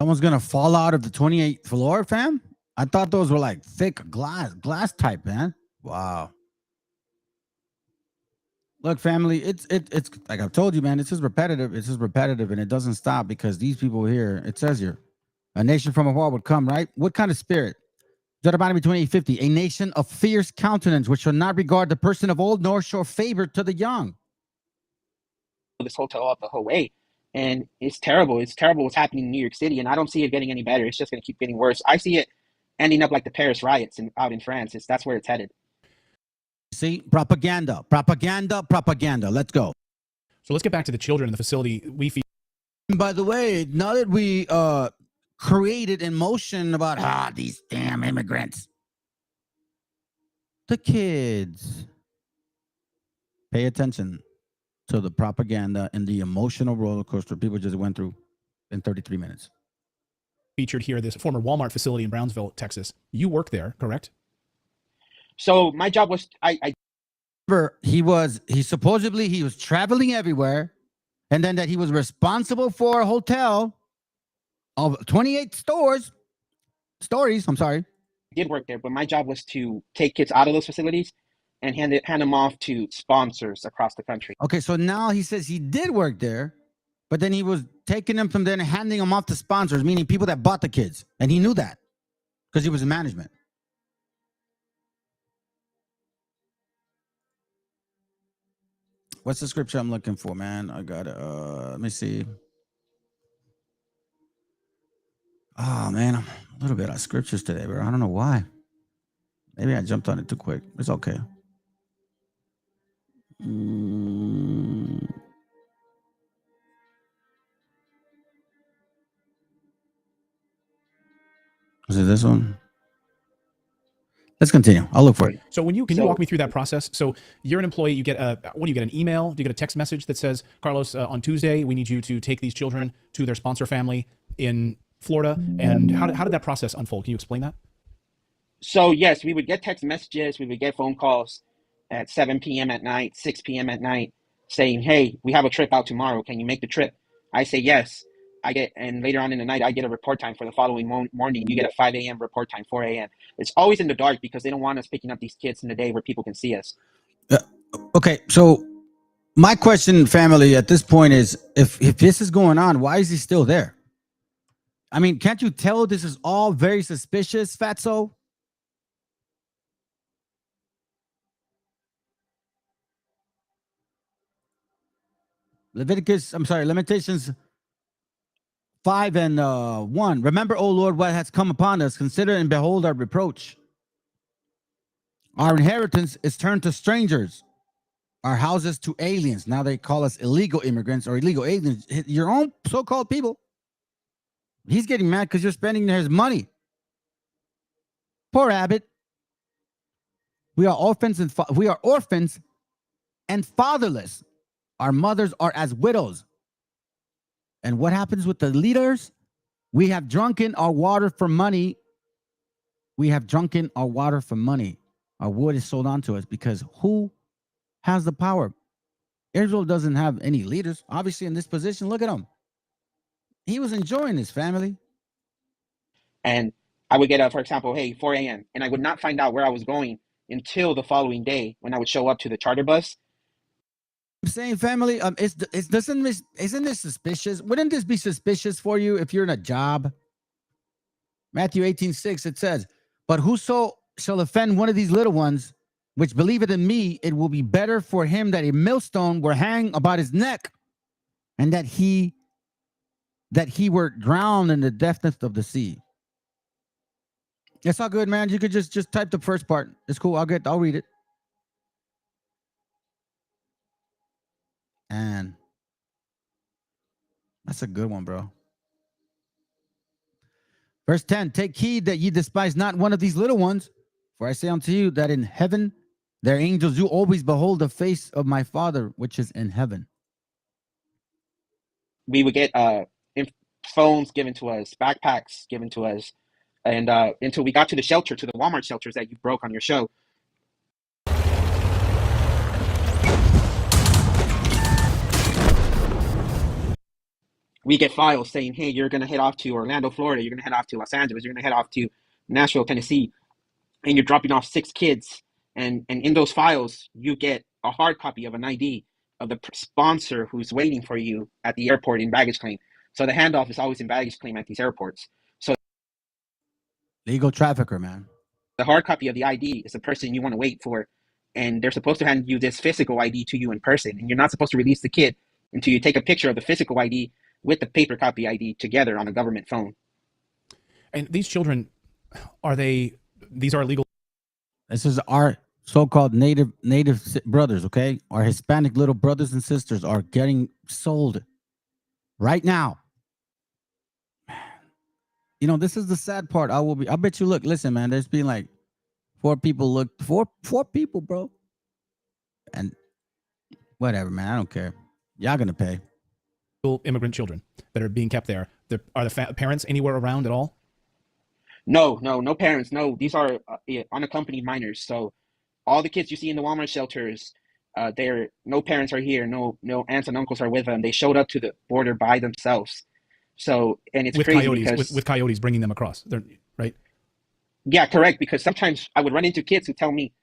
Someone's going to fall out of the 28th floor, fam? I thought those were like thick glass type, man. Wow. Look, family, it's like I've told you, man, it's just repetitive. It's just repetitive, and it doesn't stop, because these people here, it says here, a nation from afar would come, right? What kind of spirit? Deuteronomy 28:50, a nation of fierce countenance, which shall not regard the person of old, nor show favor to the young. this hotel up the whole way? And it's terrible. It's terrible what's happening in New York City, and I don't see it getting any better. It's just going to keep getting worse. I see it ending up like the Paris riots out in France. That's where it's headed. See, propaganda. Let's go. So let's get back to the children in the facility. By the way, now that we created in motion about these damn immigrants, the kids, pay attention to the propaganda and the emotional roller coaster people just went through in 33 minutes. Featured here, this former Walmart facility in Brownsville, Texas. You work there, correct? So my job was, he supposedly he was traveling everywhere, and then that he was responsible for a hotel of 28 stories. I'm sorry. I did work there, but my job was to take kids out of those facilities and hand them off to sponsors across the country. Okay, so now he says he did work there, but then he was taking them from there and handing them off to sponsors, meaning people that bought the kids, and he knew that because he was in management. What's the scripture I'm looking for, man? I got it. Let me see. Oh, man, I'm a little bit out of scriptures today, bro. I don't know why. Maybe I jumped on it too quick. It's okay. Is it this one? Let's continue. I'll look for it. So can you walk me through that process? So you're an employee, you get an email? Do you get a text message that says, Carlos, on Tuesday, we need you to take these children to their sponsor family in Florida? And how did that process unfold? Can you explain that? So yes, we would get text messages, we would get phone calls at 7 p.m. at night, 6 p.m. at night, saying, hey, we have a trip out tomorrow. Can you make the trip? I say yes. and later on in the night, I get a report time for the following morning. You get a 5 a.m. report time, 4 a.m. It's always in the dark because they don't want us picking up these kids in the day where people can see us. Okay, so my question, family, at this point is, if this is going on, why is he still there? I mean, can't you tell this is all very suspicious, Fatso? Lamentations 5 and 1. Remember, O Lord, what has come upon us. Consider and behold our reproach. Our inheritance is turned to strangers, our houses to aliens. Now they call us illegal immigrants or illegal aliens. Your own so-called people. He's getting mad because you're spending his money. Poor Abbott. We are orphans and fatherless. Our mothers are as widows. And what happens with the leaders? We have drunken our water for money. We have drunken our water for money. Our wood is sold on to us because who has the power? Israel doesn't have any leaders. Obviously, in this position, look at him. He was enjoying his family. And I would get, for example, hey, 4 a.m. And I would not find out where I was going until the following day when I would show up to the charter bus. I'm saying, family, isn't this suspicious? Wouldn't this be suspicious for you if you're in a job? Matthew 18:6, it says, but whoso shall offend one of these little ones, which believeth in me, it will be better for him that a millstone were hang about his neck, and that he were drowned in the depths of the sea. It's all good, man. You could just type the first part. It's cool. I'll read it. And that's a good one, bro. Verse 10, take heed that ye despise not one of these little ones, for I say unto you that in heaven their angels do always behold the face of my Father which is in heaven. We would get phones given to us, backpacks given to us, and until we got to the shelter, to the Walmart shelters that you broke on your show. We get files saying, hey, you're going to head off to Orlando, Florida. You're going to head off to Los Angeles. You're going to head off to Nashville, Tennessee. And you're dropping off 6 kids. And in those files, you get a hard copy of an ID of the sponsor who's waiting for you at the airport in baggage claim. So the handoff is always in baggage claim at these airports. So legal trafficker, man. The hard copy of the ID is the person you want to wait for. And they're supposed to hand you this physical ID to you in person. And you're not supposed to release the kid until you take a picture of the physical ID with the paper copy ID together on a government phone. And these children, these are legal? This is our so-called native brothers, okay? Our Hispanic little brothers and sisters are getting sold right now. You know, this is the sad part. I bet you, listen, man, there's been like four people, bro. And whatever, man, I don't care. Y'all gonna pay. Immigrant children that are being kept there. Are the parents anywhere around at all? No parents. No, these are unaccompanied minors. So all the kids you see in the Walmart shelters, no parents are here. No aunts and uncles are with them. They showed up to the border by themselves. So, and it's with crazy coyotes, because with coyotes bringing them across. Right? Yeah, correct. Because sometimes I would run into kids who tell me,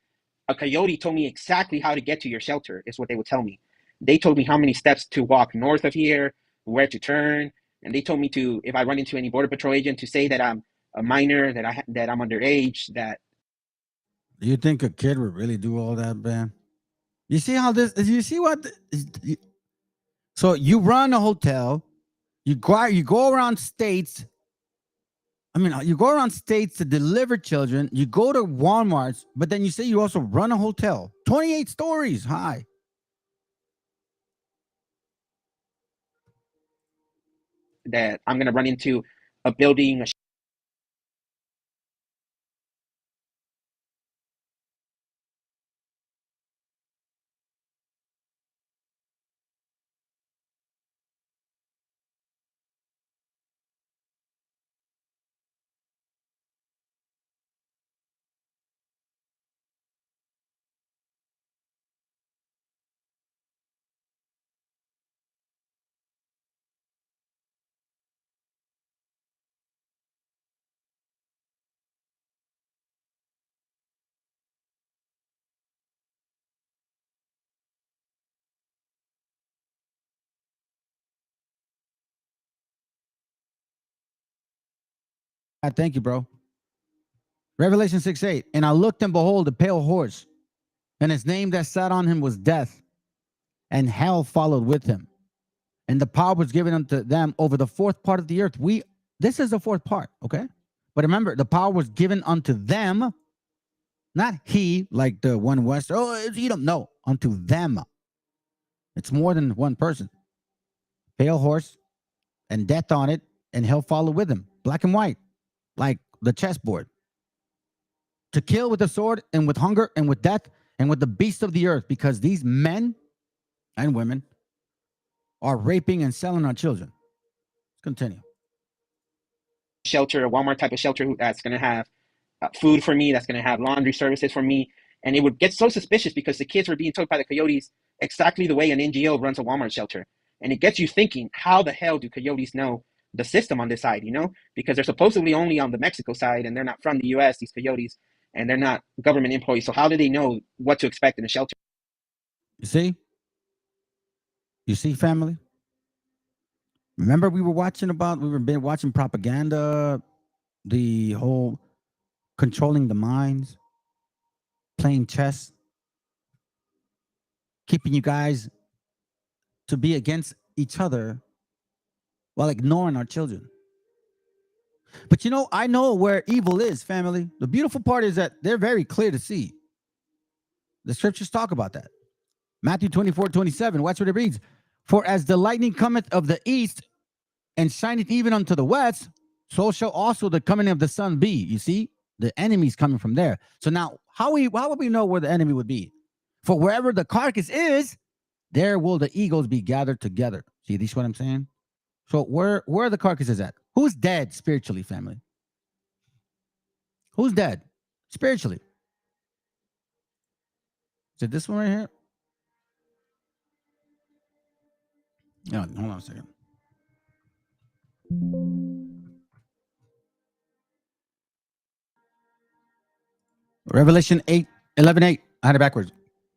a coyote told me exactly how to get to your shelter, is what they would tell me. They told me how many steps to walk north of here, where to turn, and they told me to, if I run into any border patrol agent, to say that I'm a minor, that I'm underage. That. Do you think a kid would really do all that, man? You see how this? You see what? So you run a hotel, you go around states. I mean, you go around states to deliver children. You go to Walmarts, but then you say you also run a hotel, 28 stories high. That I'm gonna run into a building, a Thank you, bro. Revelation 6:8. And I looked, and behold, a pale horse, and his name that sat on him was Death, and hell followed with him. And the power was given unto them over the fourth part of the earth. This is the fourth part, okay? But remember, the power was given unto them, not he, like the one West. Oh, you don't know, unto them. It's more than one person. Pale horse, and death on it, and hell followed with him. Black and white, like the chessboard. To kill with the sword, and with hunger, and with death, and with the beasts of the earth, because these men and women are raping and selling our children. Let's continue. Shelter, a Walmart type of shelter that's going to have food for me, that's going to have laundry services for me. And it would get so suspicious because the kids were being told by the coyotes exactly the way an NGO runs a Walmart shelter. And it gets you thinking, how the hell do coyotes know the system on this side, you know? Because they're supposedly only on the Mexico side, and they're not from the US, these coyotes, and they're not government employees. So how do they know what to expect in a shelter? You see? You see, family? Remember we were watching propaganda, the whole controlling the minds, playing chess, keeping you guys to be against each other while ignoring our children. But you know, I know where evil is, family. The beautiful part is that they're very clear to see. The scriptures talk about that. Matthew 24:27, watch what it reads. For as the lightning cometh of the east and shineth even unto the west, so shall also the coming of the sun be. You see, the enemy's coming from there. So now, how would we know where the enemy would be? For wherever the carcass is, there will the eagles be gathered together. See, this is what I'm saying? So where the carcass is at? Who's dead spiritually, family? Who's dead spiritually? Is it this one right here? No, hold on a second. Revelation 8:11. I had it backwards.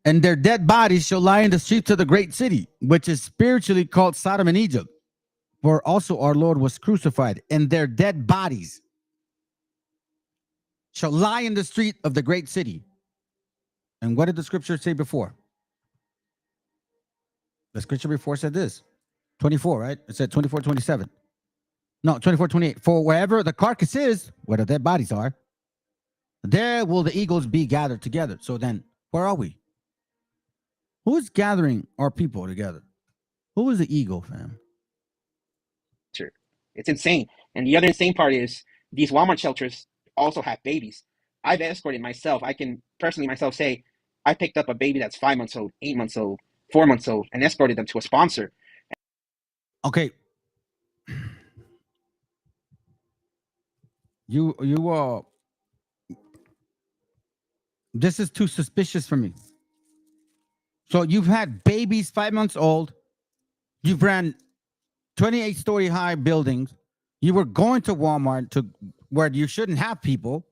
And their dead bodies shall lie in the streets of the great city, which is spiritually called Sodom and Egypt. For also our Lord was crucified, and their dead bodies shall lie in the street of the great city. And what did the scripture say before? The scripture before said this. 24, right? It said 24:27. No, 24:28. For wherever the carcass is, where the dead bodies are, there will the eagles be gathered together. So then, where are we? Who's gathering our people together? Who is the eagle, fam? It's insane. And the other insane part is these Walmart shelters also have babies. I've escorted myself. I can personally myself say I picked up a baby that's 5 months old, 8 months old, 4 months old, and escorted them to a sponsor. Okay. You this is too suspicious for me. So you've had babies 5 months old. You've ran 28-story high buildings. You were going to Walmart to where you shouldn't have people.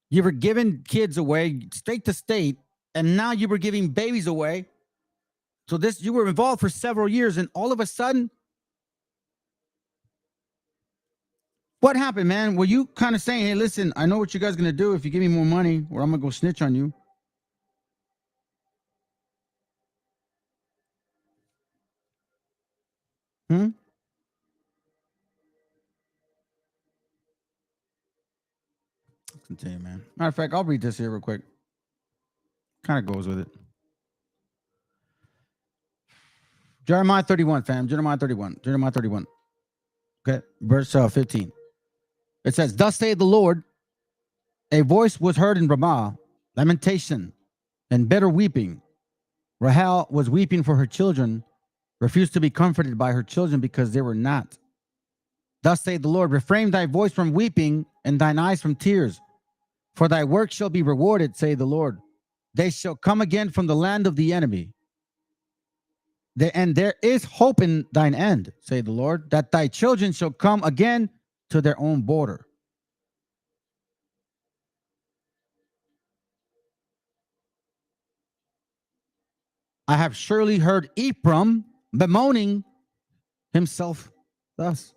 You were giving kids away state to state, and now you were giving babies away. So you were involved for several years, and all of a sudden, what happened, man? Were you kind of saying, hey, listen, I know what you guys are going to do if you give me more money, or I'm going to go snitch on you? Let's continue, man. Matter of fact, I'll read this here real quick. Kind of goes with it. Jeremiah 31, fam. Jeremiah 31. Okay, verse 15. It says, thus saith the Lord, a voice was heard in Ramah, lamentation and bitter weeping. Rahel was weeping for her children, refused to be comforted by her children because they were not. Thus saith the Lord, refrain thy voice from weeping and thine eyes from tears, for thy work shall be rewarded, saith the Lord. They shall come again from the land of the enemy. And there is hope in thine end, saith the Lord, that thy children shall come again to their own border. I have surely heard Ephraim bemoaning himself thus.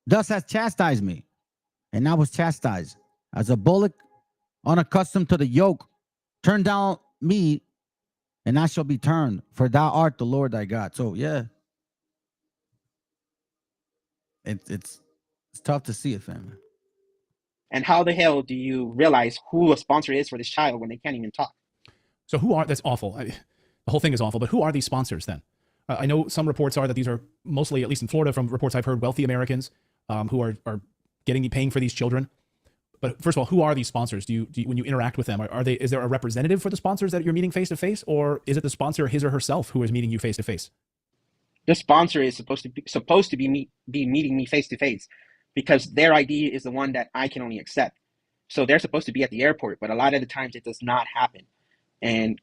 thus has chastised me, and I was chastised. As a bullock unaccustomed to the yoke, turn down me, and I shall be turned, for thou art the Lord thy God. So yeah, it's tough to see it, family. And how the hell do you realize who a sponsor is for this child when they can't even talk? So who are, that's awful. The whole thing is awful, but who are these sponsors then? I know some reports are that these are mostly, at least in Florida, from reports I've heard, wealthy Americans who are paying for these children. But first of all, who are these sponsors? Do you when you interact with them, is there a representative for the sponsors that you're meeting face to face, or is it the sponsor, his or herself, who is meeting you face to face? The sponsor is supposed to be meeting me face to face, because their ID is the one that I can only accept. So they're supposed to be at the airport, but a lot of the times it does not happen. And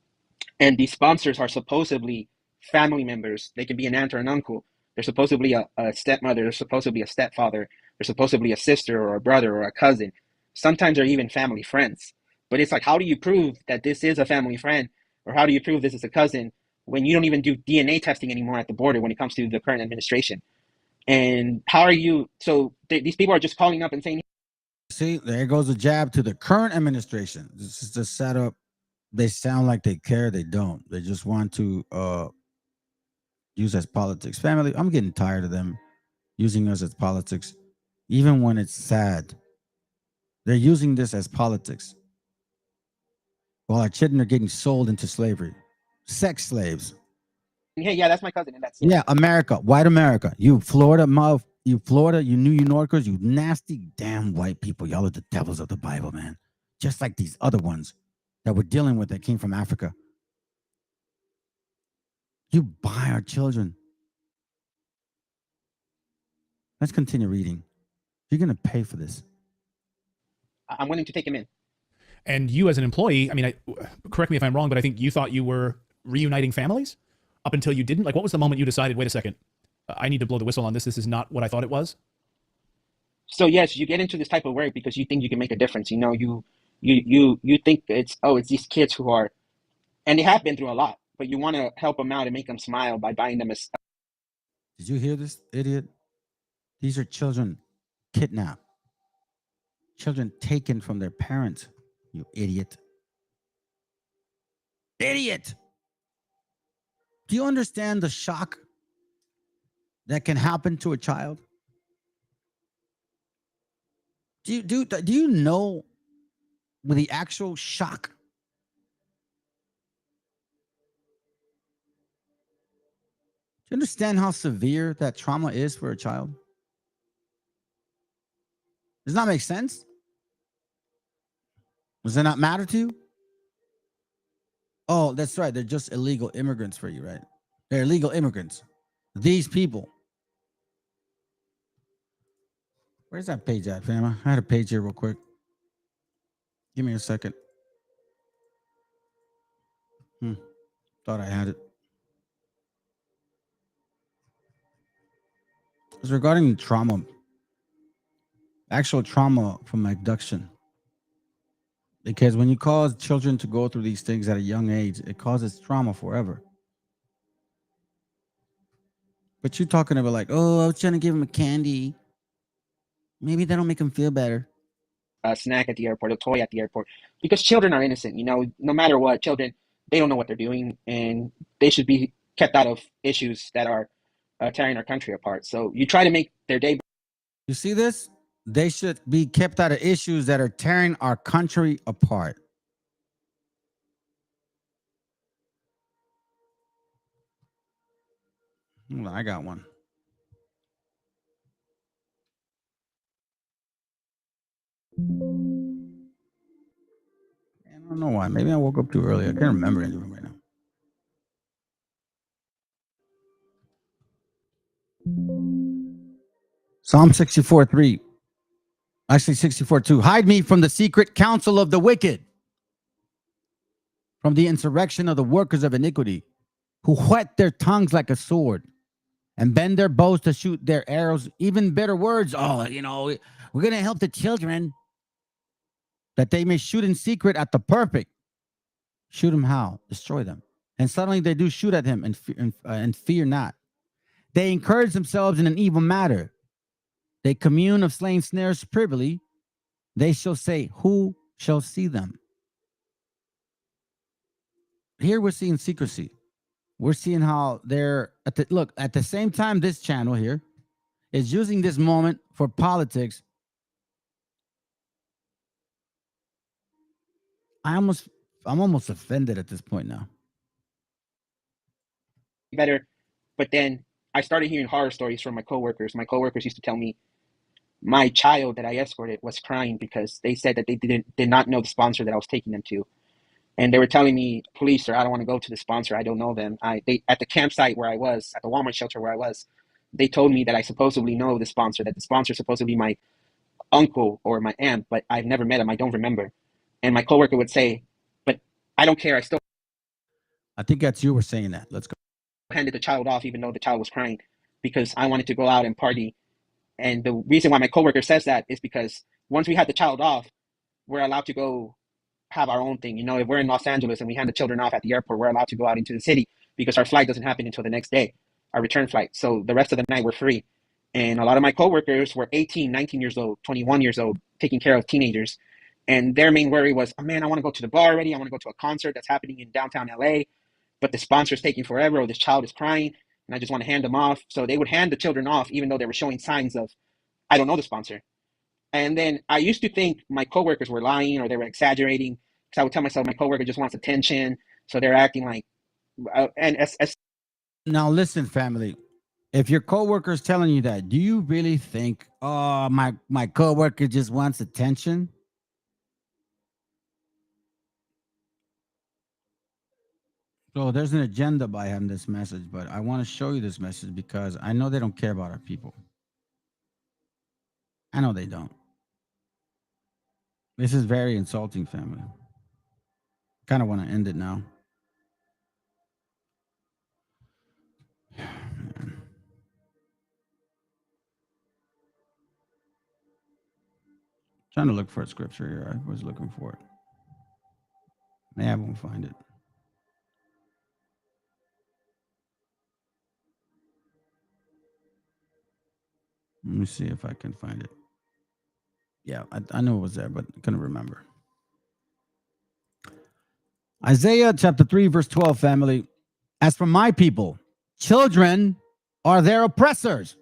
these sponsors are supposedly family members. They can be an aunt or an uncle. They're supposedly a stepmother. They're supposedly a stepfather. They're supposedly a sister or a brother or a cousin. Sometimes they're even family friends. But it's like, how do you prove that this is a family friend, or how do you prove this is a cousin, when you don't even do DNA testing anymore at the border when it comes to the current administration? And how are you? So these people are just calling up and saying, see, there goes a jab to the current administration. This is the setup. They sound like they care. They don't. They just want to use as politics. Family, I'm getting tired of them using us as politics, even when it's sad. They're using this as politics while our children are getting sold into slavery. Sex slaves. hey, yeah, that's my cousin, and that's it. Yeah, America, white America. You Florida, you New Yorkers, you nasty damn white people. Y'all are the devils of the Bible, man. Just like these other ones that we're dealing with that came from Africa. You buy our children. Let's continue reading. You're going to pay for this. I'm willing to take him in. And you as an employee, I mean, correct me if I'm wrong, but I think you thought you were reuniting families up until you didn't. Like, what was the moment you decided, wait a second, I need to blow the whistle on this. This is not what I thought it was. So yes, you get into this type of work because you think you can make a difference. You know, you think it's these kids who are, and they have been through a lot, but you want to help them out and make them smile by buying them a. Did you hear this, idiot? These are children kidnapped. Children taken from their parents. You idiot. Idiot. Do you understand the shock that can happen to a child? Do you know the actual shock? Do you understand how severe that trauma is for a child? Does that make sense? Does that not matter to you? Oh, that's right. They're just illegal immigrants for you, right? They're illegal immigrants. These people. Where's that page at, fam? I had a page here real quick. Give me a second. Thought I had it. It's regarding trauma. Actual trauma from abduction. Because when you cause children to go through these things at a young age, it causes trauma forever. But you're talking about like, oh, I was trying to give him a candy. Maybe that'll make him feel better. A snack at the airport, a toy at the airport, because children are innocent. You know, no matter what, children, they don't know what they're doing, and they should be kept out of issues that are tearing our country apart. So you try to make their day. You see this? They should be kept out of issues that are tearing our country apart. Hold on, I got one. I don't know why. Maybe I woke up too early. I can't remember anything right now. Psalm 64:3. Actually, 64:2. Hide me from the secret counsel of the wicked, from the insurrection of the workers of iniquity, who whet their tongues like a sword and bend their bows to shoot their arrows, even bitter words. Oh, we're going to help the children that they may shoot in secret at the perfect. Shoot them how? Destroy them. And suddenly they do shoot at him and fear not. They encourage themselves in an evil matter. They commune of slain snares privily. They shall say, who shall see them? Here we're seeing secrecy. We're seeing how they're at the same time. This channel here is using this moment for politics. I'm almost offended at this point now. Better. But then I started hearing horror stories from my coworkers. My coworkers used to tell me my child that I escorted was crying because they said that they did not know the sponsor that I was taking them to. And they were telling me, police, sir, I don't want to go to the sponsor. I don't know them. They at the campsite where I was, at the Walmart shelter where I was, they told me that I supposedly know the sponsor, that the sponsor is supposed to be my uncle or my aunt, but I've never met him. I don't remember. And my coworker would say, but I don't care. I still I think that's you were saying that. Let's go. handed the child off, even though the child was crying, because I wanted to go out and party. And the reason why my coworker says that is because once we had the child off, we're allowed to go have our own thing. You know, if we're in Los Angeles and we hand the children off at the airport, we're allowed to go out into the city because our flight doesn't happen until the next day, our return flight. So the rest of the night we're free. And a lot of my coworkers were 18, 19 years old, 21 years old, taking care of teenagers. And their main worry was, oh, man, I want to go to the bar already. I want to go to a concert that's happening in downtown LA, but the sponsor's taking forever, or this child is crying, and I just want to hand them off. So they would hand the children off, even though they were showing signs of, I don't know the sponsor. And then I used to think my coworkers were lying or they were exaggerating, because I would tell myself my coworker just wants attention, so they're acting like. Now listen, family. If your coworker's telling you that, do you really think, oh, my coworker just wants attention? So there's an agenda behind this message, but I want to show you this message because I know they don't care about our people. I know they don't. This is very insulting, family. Kind of want to end it now. Trying to look for a scripture here. I was looking for it. Maybe I won't find it. Let me see if I can find it. Yeah, I know it was there, but I couldn't remember. Isaiah chapter 3, verse 12, family. As for my people, children are their oppressors.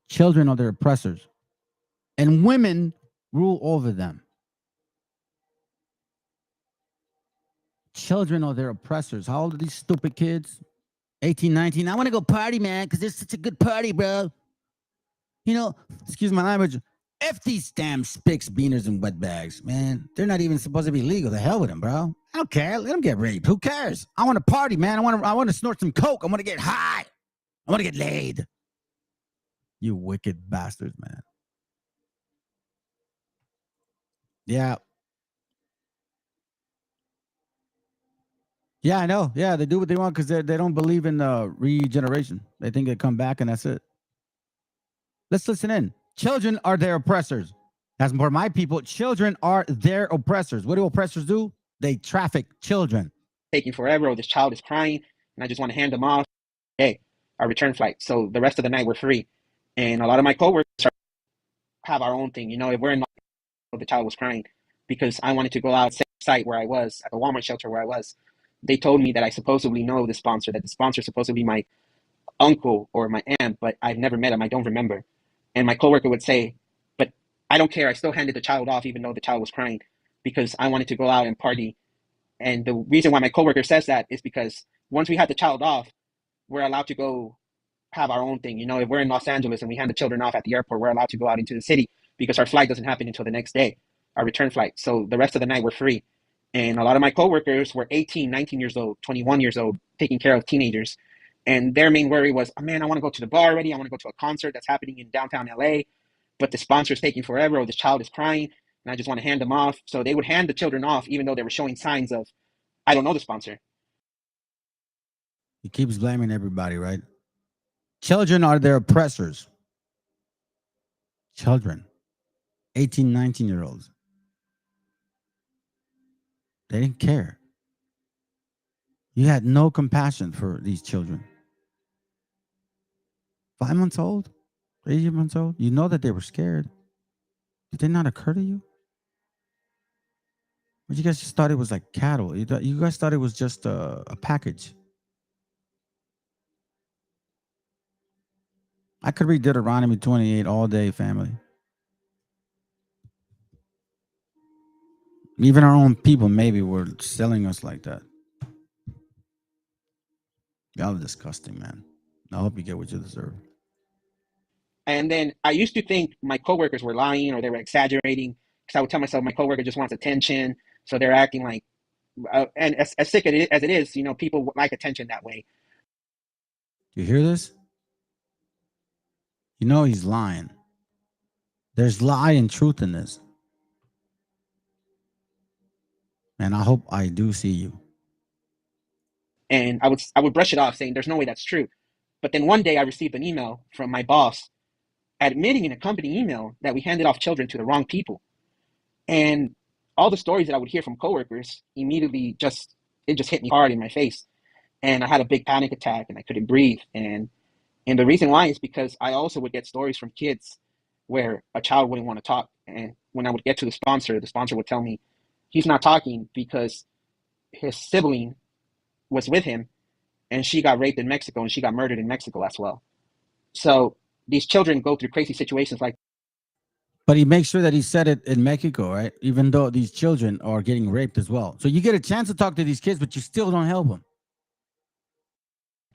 Children are their oppressors. And women rule over them. Children are their oppressors. How old are these stupid kids? 18, 19. I want to go party, man, because there's such a good party, bro. You know, excuse my language. F these damn spicks, beaners, and wet bags, man. They're not even supposed to be legal. The hell with them, bro. I don't care. Let them get raped. Who cares? I want to party, man. I want to snort some coke. I want to get high. I want to get laid. You wicked bastards, man. Yeah. Yeah, I know. Yeah, they do what they want because they don't believe in regeneration. They think they come back and that's it. Let's listen in. Children are their oppressors. As for my people, children are their oppressors. What do oppressors do? They traffic children. Taking forever, or this child is crying, and I just want to hand them off. Hey, our return flight. So the rest of the night we're free. And a lot of my coworkers have our own thing. You know, if we're in the child was crying because I wanted to go out site where I was, at the Walmart shelter where I was. They told me that I supposedly know the sponsor, that the sponsor is supposed to be my uncle or my aunt, but I've never met him. I don't remember. And my coworker would say, but I don't care. I still handed the child off, even though the child was crying, because I wanted to go out and party. And the reason why my coworker says that is because once we had the child off, we're allowed to go have our own thing. You know, if we're in Los Angeles and we hand the children off at the airport, we're allowed to go out into the city because our flight doesn't happen until the next day, our return flight. So the rest of the night we're free. And a lot of my coworkers were 18, 19 years old, 21 years old, taking care of teenagers. And their main worry was, oh, man, I want to go to the bar already. I want to go to a concert that's happening in downtown LA, but the sponsor's taking forever, or this child is crying, and I just want to hand them off. So they would hand the children off, even though they were showing signs of, I don't know the sponsor. He keeps blaming everybody, right? Children are their oppressors. Children, 18, 19-year-olds. They didn't care. You had no compassion for these children. 5 months old? 18 months old. You know that they were scared. Did they not occur to you? But you guys just thought it was like cattle. You guys thought it was just a package. I could read Deuteronomy 28 all day, family. Even our own people maybe were selling us like that. Y'all are disgusting, man. I hope you get what you deserve. And then I used to think my coworkers were lying or they were exaggerating because I would tell myself my coworker just wants attention, so they're acting like. And as sick as it is, people like attention that way. You hear this? You know he's lying. There's lie and truth in this. And I hope I do see you. And I would brush it off saying there's no way that's true. But then one day I received an email from my boss admitting in a company email that we handed off children to the wrong people. And all the stories that I would hear from coworkers immediately just hit me hard in my face. And I had a big panic attack and I couldn't breathe. And the reason why is because I also would get stories from kids where a child wouldn't want to talk. And when I would get to the sponsor would tell me he's not talking because his sibling was with him and she got raped in Mexico and she got murdered in Mexico as well. So these children go through crazy situations like. But he makes sure that he said it in Mexico, right? Even though these children are getting raped as well. So you get a chance to talk to these kids, but you still don't help them.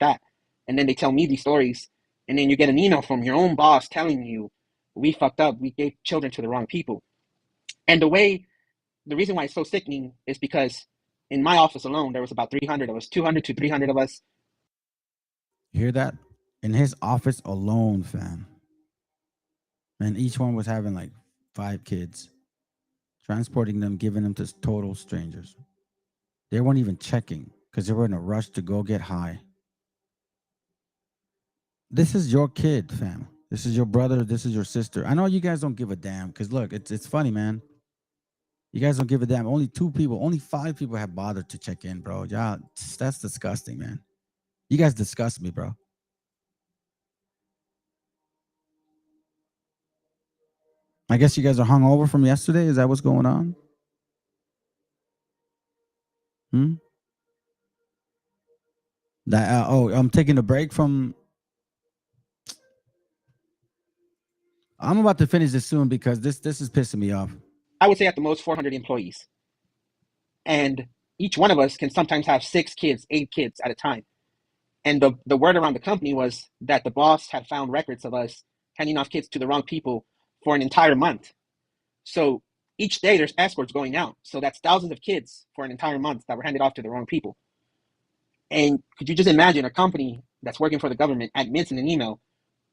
That. And then they tell me these stories. And then you get an email from your own boss telling you, we fucked up. We gave children to the wrong people. And the reason why it's so sickening is because in my office alone, there was about 300 of us, 200 to 300 of us. You hear that? In his office alone, fam. And each one was having like 5 kids, transporting them, giving them to total strangers. They weren't even checking because they were in a rush to go get high. This is your kid, fam. This is your brother. This is your sister. I know you guys don't give a damn because look, it's funny, man. You guys don't give a damn. Only 5 people have bothered to check in, bro. Y'all, that's disgusting, man. You guys disgust me, bro. I guess you guys are hungover from yesterday. Is that what's going on? I'm taking a break from. I'm about to finish this soon because this is pissing me off. I would say at the most 400 employees. And each one of us can sometimes have 6 kids, 8 kids at a time. And the word around the company was that the boss had found records of us handing off kids to the wrong people for an entire month. So each day there's escorts going out. So that's thousands of kids for an entire month that were handed off to the wrong people. And could you just imagine a company that's working for the government admits in an email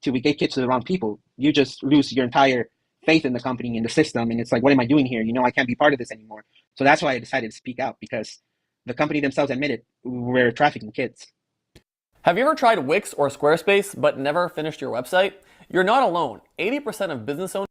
to we gave kids to the wrong people? You just lose your entire faith in the company, in the system. And it's like, what am I doing here? I can't be part of this anymore. So that's why I decided to speak out, because the company themselves admitted we're trafficking kids. Have you ever tried Wix or Squarespace but never finished your website? You're not alone. 80% of business owners.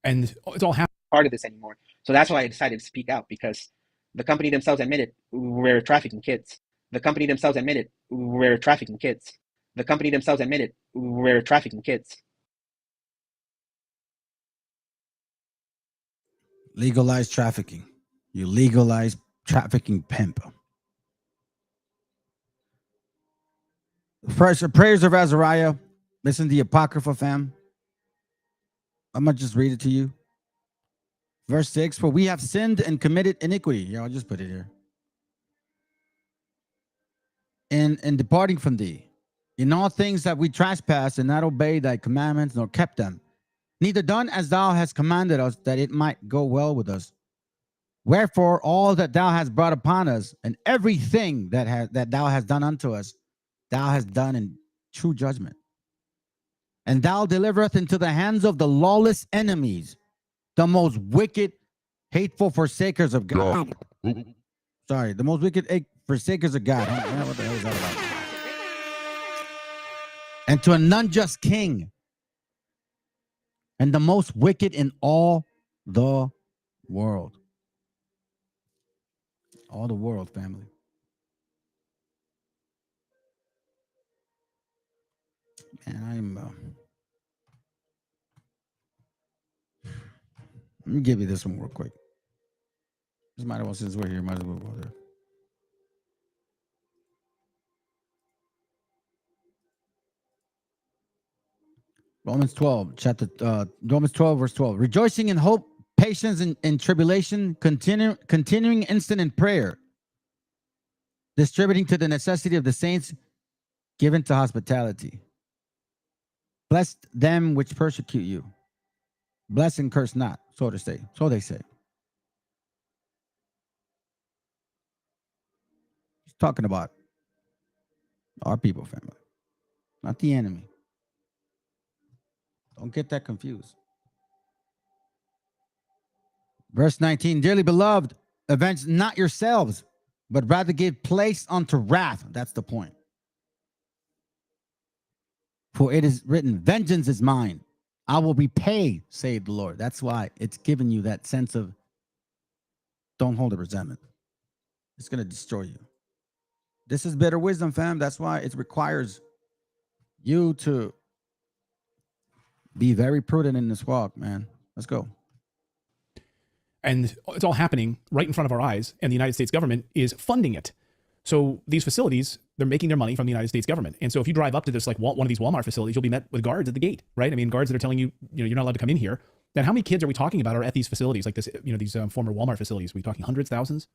And it's all happening. Part of this anymore. So that's why I decided to speak out, because the company themselves admitted we're trafficking kids. The company themselves admitted we're trafficking kids. The company themselves admitted we're trafficking kids. Legalize trafficking. You legalize trafficking, pimp. Prayers of Azariah. Listen to the Apocrypha, fam. I'm going to just read it to you. Verse 6, for we have sinned and committed iniquity. Yeah, I'll just put it here. And departing from thee, in all things that we trespassed and not obeyed thy commandments, nor kept them, neither done as thou hast commanded us, that it might go well with us. Wherefore, all that thou hast brought upon us, and everything that thou hast done unto us, thou hast done in true judgment. And thou delivereth into the hands of the lawless enemies, the most wicked, hateful forsakers of God. Sorry, the most wicked forsakers of God. What the hell is that about? And to an unjust king, and the most wicked in all the world. All the world, family. Man, Let me give you this one real quick. This might as well, since we're here, might as well go there. Romans 12, Romans 12, verse 12. Rejoicing in hope, patience in tribulation, continuing instant in prayer, distributing to the necessity of the saints, given to hospitality. Bless them which persecute you. Bless and curse not, so to say. So they say. He's talking about our people, family, not the enemy. Don't get that confused. Verse 19, dearly beloved, avenge not yourselves, but rather give place unto wrath. That's the point. For it is written, vengeance is mine. I will repay, saith the Lord. That's why it's giving you that sense of don't hold a resentment. It's going to destroy you. This is better wisdom, fam. That's why it requires you to be very prudent in this walk, man. Let's go. And it's all happening right in front of our eyes, and the United States government is funding it. So these facilities, they're making their money from the United States government. And so if you drive up to this, like one of these Walmart facilities, you'll be met with guards at the gate, right? I mean, guards that are telling you, you're not allowed to come in here. Then how many kids are we talking about are at these facilities, like this, these former Walmart facilities? Are we talking hundreds, thousands?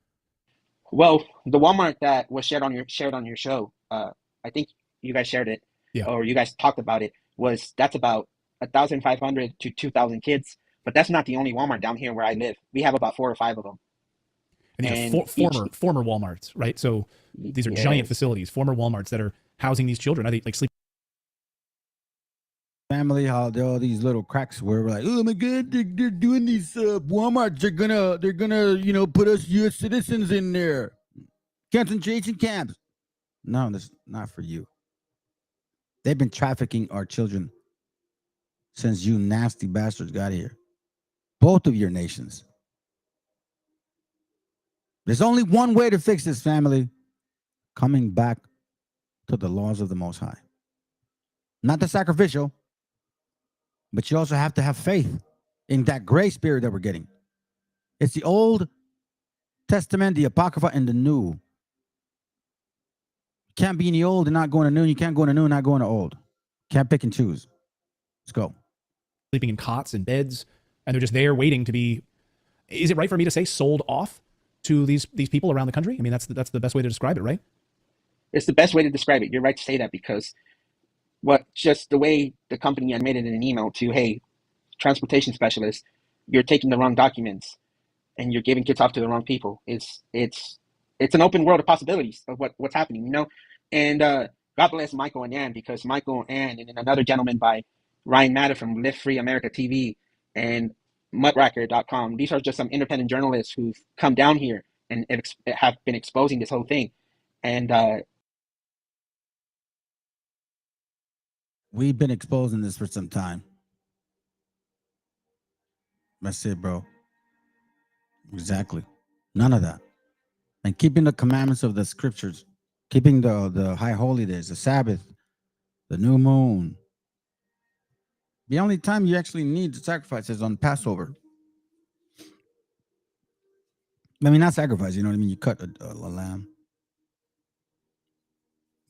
Well, the Walmart that was shared on your show, I think you guys shared it, or you guys talked about it, that's about 1,500 to 2,000 kids. But that's not the only Walmart down here where I live. We have about 4 or 5 of them. And these are former Walmarts, right? So these are giant facilities, former Walmarts that are housing these children. Are they like sleep? Family, how all these little cracks where we're like, oh my God, they're doing these Walmarts. They're gonna put us U.S. citizens in there. Concentration camps. No, that's not for you. They've been trafficking our children since you nasty bastards got here. Both of your nations. There's only one way to fix this, family. Coming back to the laws of the Most High. Not the sacrificial, but you also have to have faith in that gray spirit that we're getting. It's the Old Testament, the Apocrypha, and the New. You can't be in the Old and not going to New. You can't go in the New and not going to Old. Can't pick and choose. Let's go. Sleeping in cots and beds, and they're just there waiting to be, is it right for me to say, sold off to these people around the country? I mean, that's the best way to describe it, right? It's the best way to describe it. You're right to say that, because just the way the company admitted in an email to, hey, transportation specialist, you're taking the wrong documents and you're giving kids off to the wrong people. It's an open world of possibilities of what's happening, And God bless Michael and Ann, because Michael and another gentleman by Ryan Matter from Live Free America TV and Mudracker.com. These are just some independent journalists who've come down here and have been exposing this whole thing. And we've been exposing this for some time. That's it, bro. Exactly. None of that. And keeping the commandments of the scriptures, keeping the high holy days, the Sabbath, the new moon. The only time you actually need to sacrifice is on Passover. I mean, not sacrifice, you know what I mean? You cut a lamb.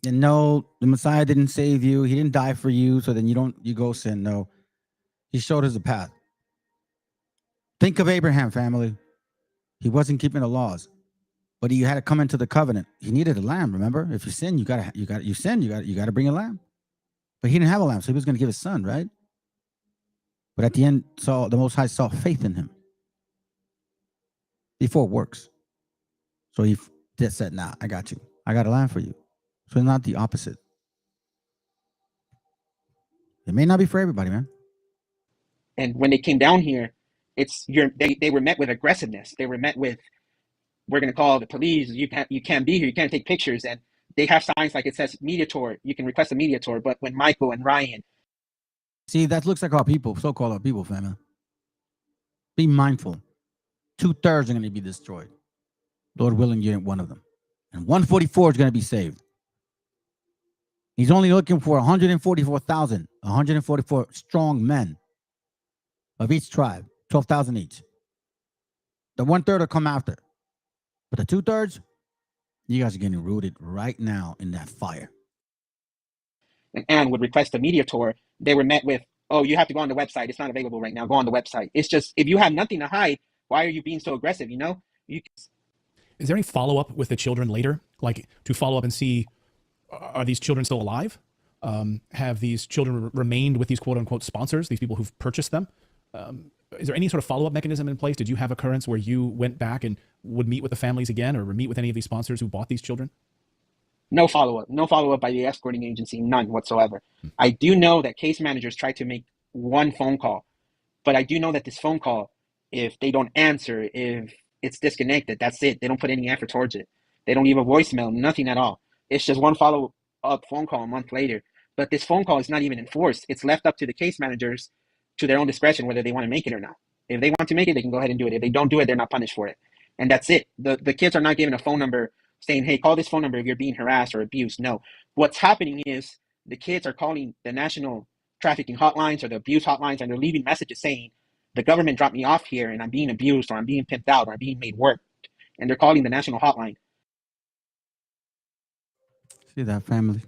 And no, the Messiah didn't save you. He didn't die for you, so then you go sin. No. He showed us the path. Think of Abraham, family. He wasn't keeping the laws, but he had to come into the covenant. He needed a lamb, remember? If you sin, you gotta bring a lamb. But he didn't have a lamb, so he was going to give his son, right? But at the end, the Most High saw faith in him before works. So he just said, nah, I got you. I got a lamb for you. So it's not the opposite. It may not be for everybody, man. And when they came down here, they were met with aggressiveness. They were met with, we're going to call the police. You can't be here. You can't take pictures. And they have signs like it says media tour. You can request a media tour. But when Michael and Ryan, see, that looks like our people, so-called our people, family. Be mindful. 2/3 are going to be destroyed. Lord willing, you ain't one of them. And 144 is going to be saved. He's only looking for 144 strong men of each tribe, 12,000 each. The 1/3 will come after. But the 2/3, you guys are getting rooted right now in that fire. And would request a media tour, they were met with, oh, you have to go on the website. It's not available right now. Go on the website. It's just, if you have nothing to hide, why are you being so aggressive? You know, Is there any follow-up with the children later? Like to follow up and see, are these children still alive? Have these children remained with these quote unquote sponsors, these people who've purchased them? Is there any sort of follow-up mechanism in place? Did you have occurrence where you went back and would meet with the families again or meet with any of these sponsors who bought these children? no follow-up by the escorting agency, none whatsoever. I do know that case managers try to make one phone call, but I do know that this phone call, if they don't answer, if it's disconnected, that's it. They don't put any effort towards it. They don't leave a voicemail, nothing at all. It's just one follow-up phone call a month later. But this phone call is not even enforced. It's left up to the case managers to their own discretion whether they want to make it or not. If they want to make it, they can go ahead and do it. If they don't do it, they're not punished for it. And that's it. The kids are not given a phone number saying, hey, call this phone number if you're being harassed or abused. No. What's happening is the kids are calling the national trafficking hotlines or the abuse hotlines, and they're leaving messages saying, the government dropped me off here and I'm being abused, or I'm being pimped out, or I'm being made work. And they're calling the national hotline. See that, family?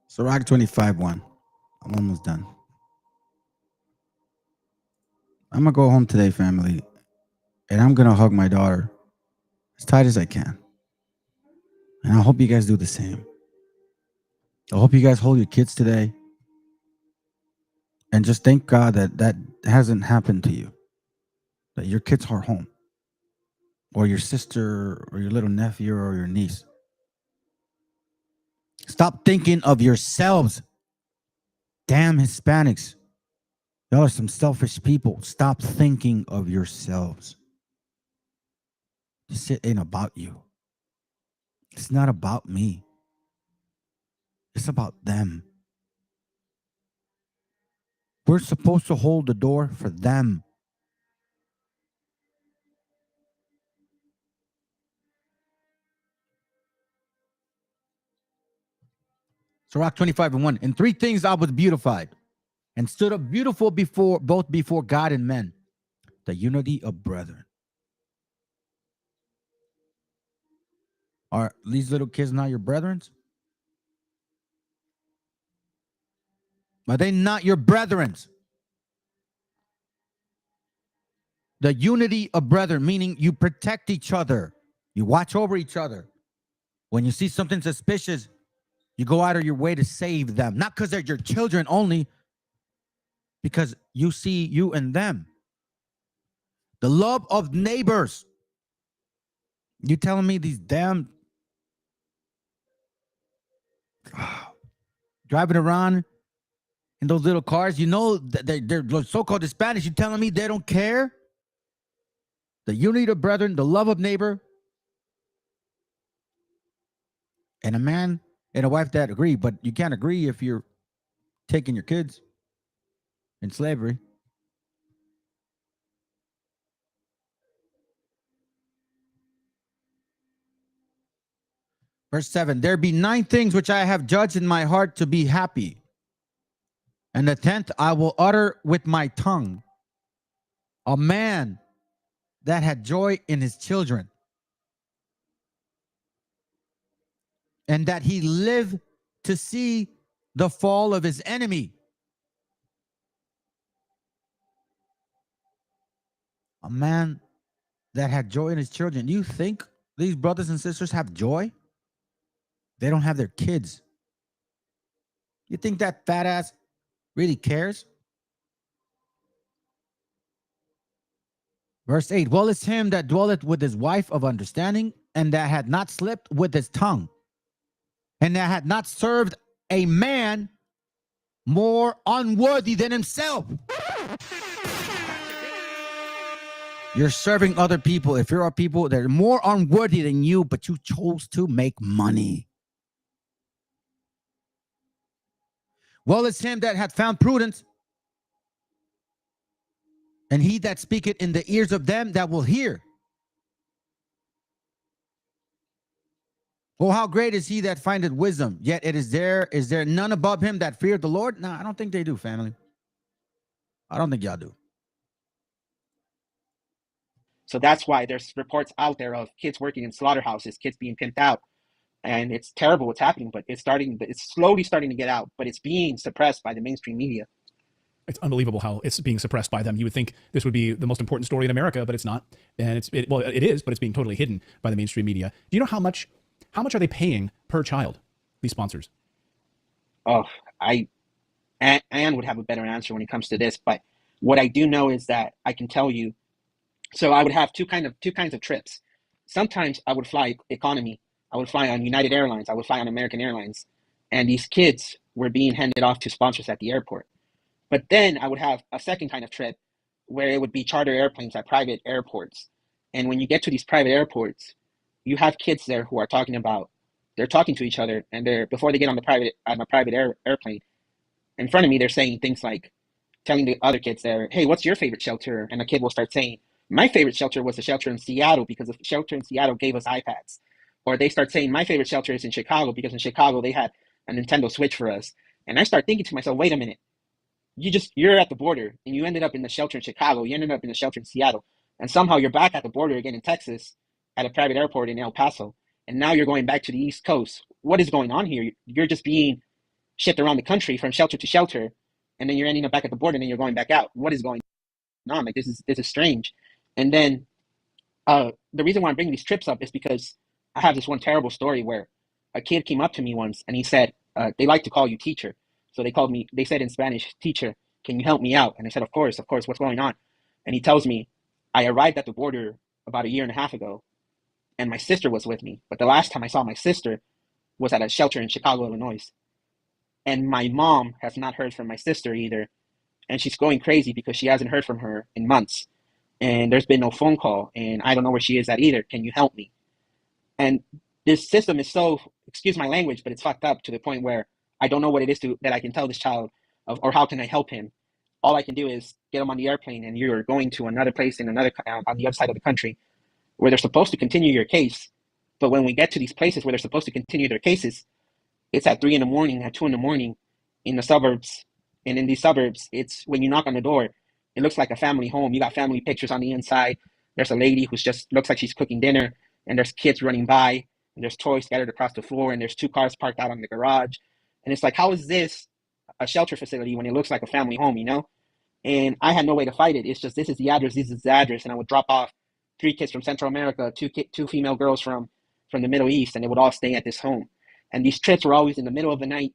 Sirach 25:1. I'm almost done. I'm going to go home today, family, and I'm going to hug my daughter as tight as I can. And I hope you guys do the same. I hope you guys hold your kids today. And just thank God that hasn't happened to you. That your kids are home. Or your sister, or your little nephew, or your niece. Stop thinking of yourselves. Damn Hispanics. Y'all are some selfish people. Stop thinking of yourselves. This shit ain't about you. It's not about me. It's about them. We're supposed to hold the door for them. Sirach 25:1. In 3 things I was beautified, and stood up beautiful before God and men. The unity of brethren. Are these little kids not your brethren? Are they not your brethren? The unity of brethren, meaning you protect each other. You watch over each other. When you see something suspicious, you go out of your way to save them. Not because they're your children only, because you see you and them. The love of neighbors. You telling me these damn driving around in those little cars, you know, they're so-called Hispanics. You telling me they don't care? The unity of brethren, the love of neighbor, and a man and a wife that agree. But you can't agree if you're taking your kids in slavery. Verse 7, there be 9 things which I have judged in my heart to be happy. And the 10th I will utter with my tongue. A man that had joy in his children, and that he lived to see the fall of his enemy. A man that had joy in his children. Do you think these brothers and sisters have joy? They don't have their kids. You think that fat ass really cares? Verse 8, well, it's him that dwelleth with his wife of understanding, and that had not slipped with his tongue, and that had not served a man more unworthy than himself. You're serving other people. If there are people that are more unworthy than you, but you chose to make money. Well, it's him that hath found prudence, and he that speaketh in the ears of them that will hear. Oh, how great is he that findeth wisdom? Yet is there none above him that feared the Lord? No, I don't think they do, family. I don't think y'all do. So that's why there's reports out there of kids working in slaughterhouses, kids being pimped out. And it's terrible what's happening, but it's slowly starting to get out, but it's being suppressed by the mainstream media. It's unbelievable how it's being suppressed by them. You would think this would be the most important story in America, but it's not. And well, it is, but it's being totally hidden by the mainstream media. Do you know how much are they paying per child, these sponsors? Oh, Anne would have a better answer when it comes to this, but what I do know is that I can tell you. So I would have two kinds of trips. Sometimes I would fly economy. I would fly on United Airlines. I would fly on American Airlines, and these kids were being handed off to sponsors at the airport. But then I would have a second kind of trip where it would be charter airplanes at private airports. And when you get to these private airports, you have kids there who are they're talking to each other, and before they get on a private airplane, in front of me, they're saying things like, telling the other kids there, hey, what's your favorite shelter? And a kid will start saying, my favorite shelter was the shelter in Seattle because the shelter in Seattle gave us iPads. Or they start saying, my favorite shelter is in Chicago because in Chicago they had a Nintendo Switch for us. And I start thinking to myself, wait a minute, you're at the border and you ended up in the shelter in Chicago, you ended up in the shelter in Seattle, and somehow you're back at the border again in Texas at a private airport in El Paso, and now you're going back to the East Coast. What is going on here? You're just being shipped around the country from shelter to shelter, and then you're ending up back at the border, and then you're going back out. What is going on? Like, this is strange. And then the reason why I'm bringing these trips up is because I have this one terrible story where a kid came up to me once and he said, they like to call you teacher. So they said in Spanish, teacher, can you help me out? And I said, of course, what's going on? And he tells me, I arrived at the border about a year and a half ago, and my sister was with me. But the last time I saw my sister was at a shelter in Chicago, Illinois. And my mom has not heard from my sister either. And she's going crazy because she hasn't heard from her in months. And there's been no phone call, and I don't know where she is at either. Can you help me? And this system is so, excuse my language, but it's fucked up to the point where I don't know what it is that I can tell this child or how can I help him. All I can do is get him on the airplane, and you're going to another place on the other side of the country where they're supposed to continue your case. But when we get to these places where they're supposed to continue their cases, it's at 3 a.m, at 2 a.m in the suburbs. And in these suburbs, it's when you knock on the door, it looks like a family home. You got family pictures on the inside. There's a lady who's just looks like she's cooking dinner, and there's kids running by, and there's toys scattered across the floor, and there's 2 cars parked out on the garage. And it's like, how is this a shelter facility when it looks like a family home, you know? And I had no way to fight it. It's just, this is the address, and I would drop off 3 kids from Central America, 2 female girls from the Middle East, and they would all stay at this home. And these trips were always in the middle of the night,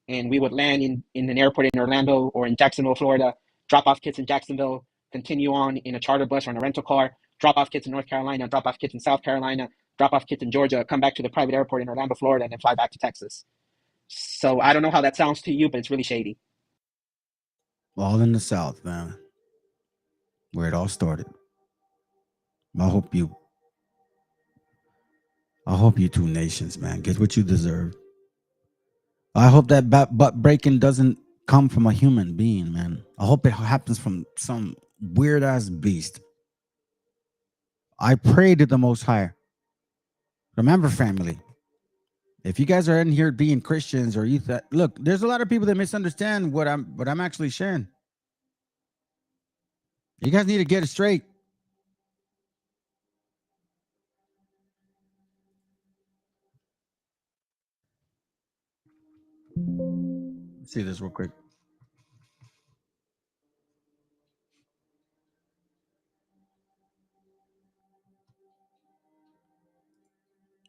and we would land in an airport in Orlando or in Jacksonville, Florida, drop off kids in Jacksonville, continue on in a charter bus or in a rental car, drop off kids in North Carolina, drop off kids in South Carolina, drop off kids in Georgia, come back to the private airport in Orlando, Florida, and then fly back to Texas. So I don't know how that sounds to you, but it's really shady. All in the South, man, where it all started. I hope you 2 nations, man, get what you deserve. I hope that butt breaking doesn't come from a human being, man. I hope it happens from some weird ass beast. I pray to the Most High. Remember, family, if you guys are in here being Christians or look, there's a lot of people that misunderstand what I'm actually sharing. You guys need to get it straight. Let's see this real quick.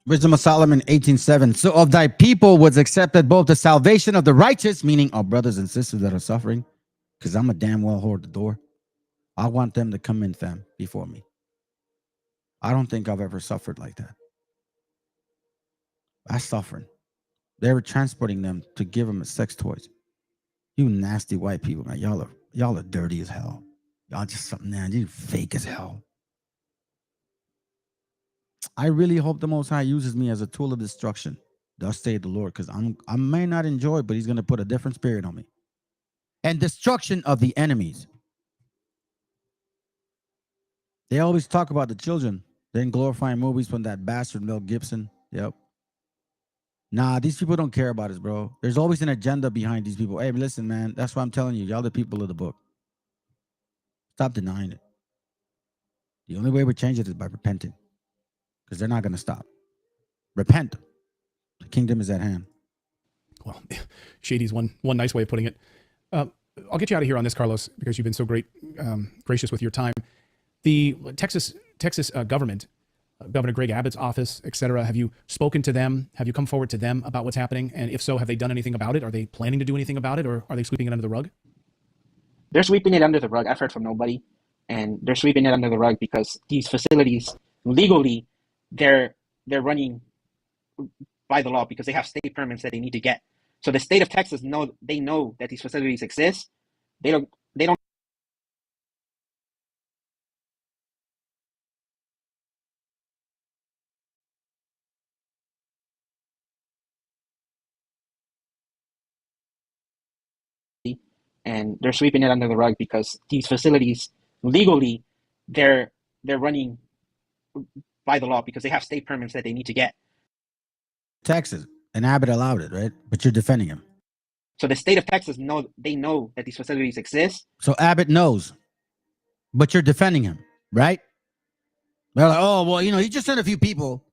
Wisdom of Solomon 18:7. So of thy people was accepted both the salvation of the righteous, meaning our brothers and sisters that are suffering, because I'm a damn well hold the door. I want them to come in, fam, before me. I don't think I've ever suffered like that. That's suffering. They were transporting them to give them sex toys. You nasty white people, man. Y'all are dirty as hell. Y'all just something, man. You fake as hell. I really hope the Most High uses me as a tool of destruction. Thus say the Lord, because I may not enjoy it, but He's going to put a different spirit on me. And destruction of the enemies. They always talk about the children. Then glorifying movies from that bastard Mel Gibson. Yep. Nah, these people don't care about us, bro. There's always an agenda behind these people. Hey, listen, man. That's why I'm telling you. Y'all the people of the book. Stop denying it. The only way we change it is by repenting. Because they're not going to stop. Repent. The kingdom is at hand. Well, shady's one nice way of putting it. I'll get you out of here on this, Carlos, because you've been so gracious with your time. The Texas government, Governor Greg Abbott's office, etc. Have you spoken to them? Have you come forward to them about what's happening? And if so, have they done anything about it? Are they planning to do anything about it, or are they sweeping it under the rug? They're sweeping it under the rug. I've heard from nobody, and they're sweeping it under the rug because these facilities legally they're running by the law because they have state permits that they need to get. So the state of Texas know that these facilities exist. They don't and they're sweeping it under the rug because these facilities legally they're running by the law because they have state permits that they need to get. Texas, and Abbott allowed it, right? But you're defending him. So the state of Texas know that these facilities exist. So Abbott knows, but you're defending him, right? They're like, oh, well, he just sent a few people,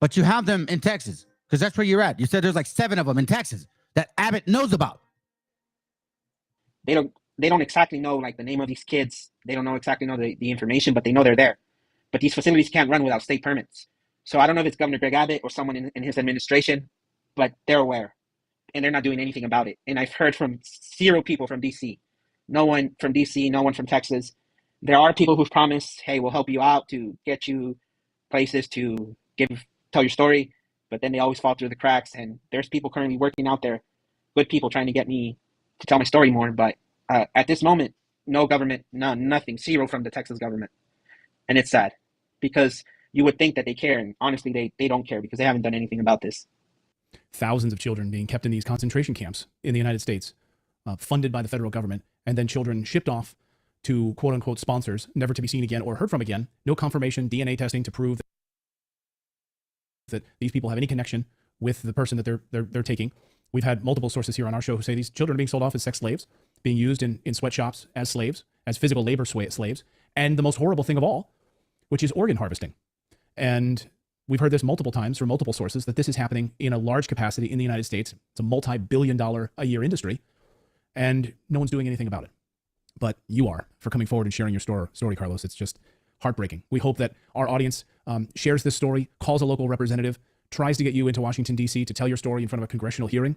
but you have them in Texas because that's where you're at. You said there's like 7 of them in Texas that Abbott knows about. They don't exactly know like the name of these kids. They don't know exactly the information, but they know they're there. But these facilities can't run without state permits. So I don't know if it's Governor Greg Abbott or someone in his administration, but they're aware and they're not doing anything about it. And I've heard from 0 people from DC, no one from DC, no one from Texas. There are people who've promised, hey, we'll help you out to get you places to tell your story, but then they always fall through the cracks. And there's people currently working out there, good people trying to get me to tell my story more. But at this moment, no government, nothing, 0 from the Texas government. And it's sad because you would think that they care. And honestly, they don't care because they haven't done anything about this. Thousands of children being kept in these concentration camps in the United States, funded by the federal government, and then children shipped off to quote unquote sponsors, never to be seen again or heard from again. No confirmation, DNA testing to prove that these people have any connection with the person that they're taking. We've had multiple sources here on our show who say these children are being sold off as sex slaves, being used in sweatshops as slaves, as physical labor slaves, and the most horrible thing of all, which is organ harvesting. And we've heard this multiple times from multiple sources that this is happening in a large capacity in the United States. It's a multi-billion-dollar a year industry, and no one's doing anything about it. But you are, for coming forward and sharing your story, Carlos. It's just heartbreaking. We hope that our audience shares this story, calls a local representative, tries to get you into Washington, D.C. to tell your story in front of a congressional hearing.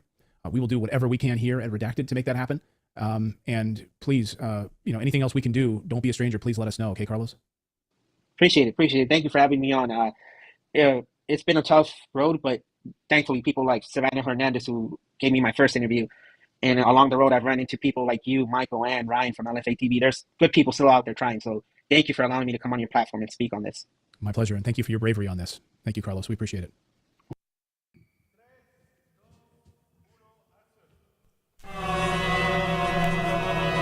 We will do whatever we can here at Redacted to make that happen. And please, anything else we can do, don't be a stranger. Please let us know. Okay, Carlos? Appreciate it. Thank you for having me on. It's been a tough road, but thankfully people like Savannah Hernandez, who gave me my first interview, and along the road I've run into people like you, Michael, and Ryan from LFA TV. There's good people still out there trying. So thank you for allowing me to come on your platform and speak on this. My pleasure, and thank you for your bravery on this. Thank you, Carlos. We appreciate it.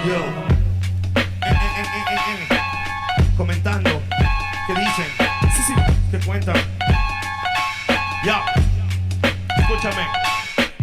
Yo, comentando, ¿qué dicen? Sí, ¿qué cuentan? Ya, escúchame,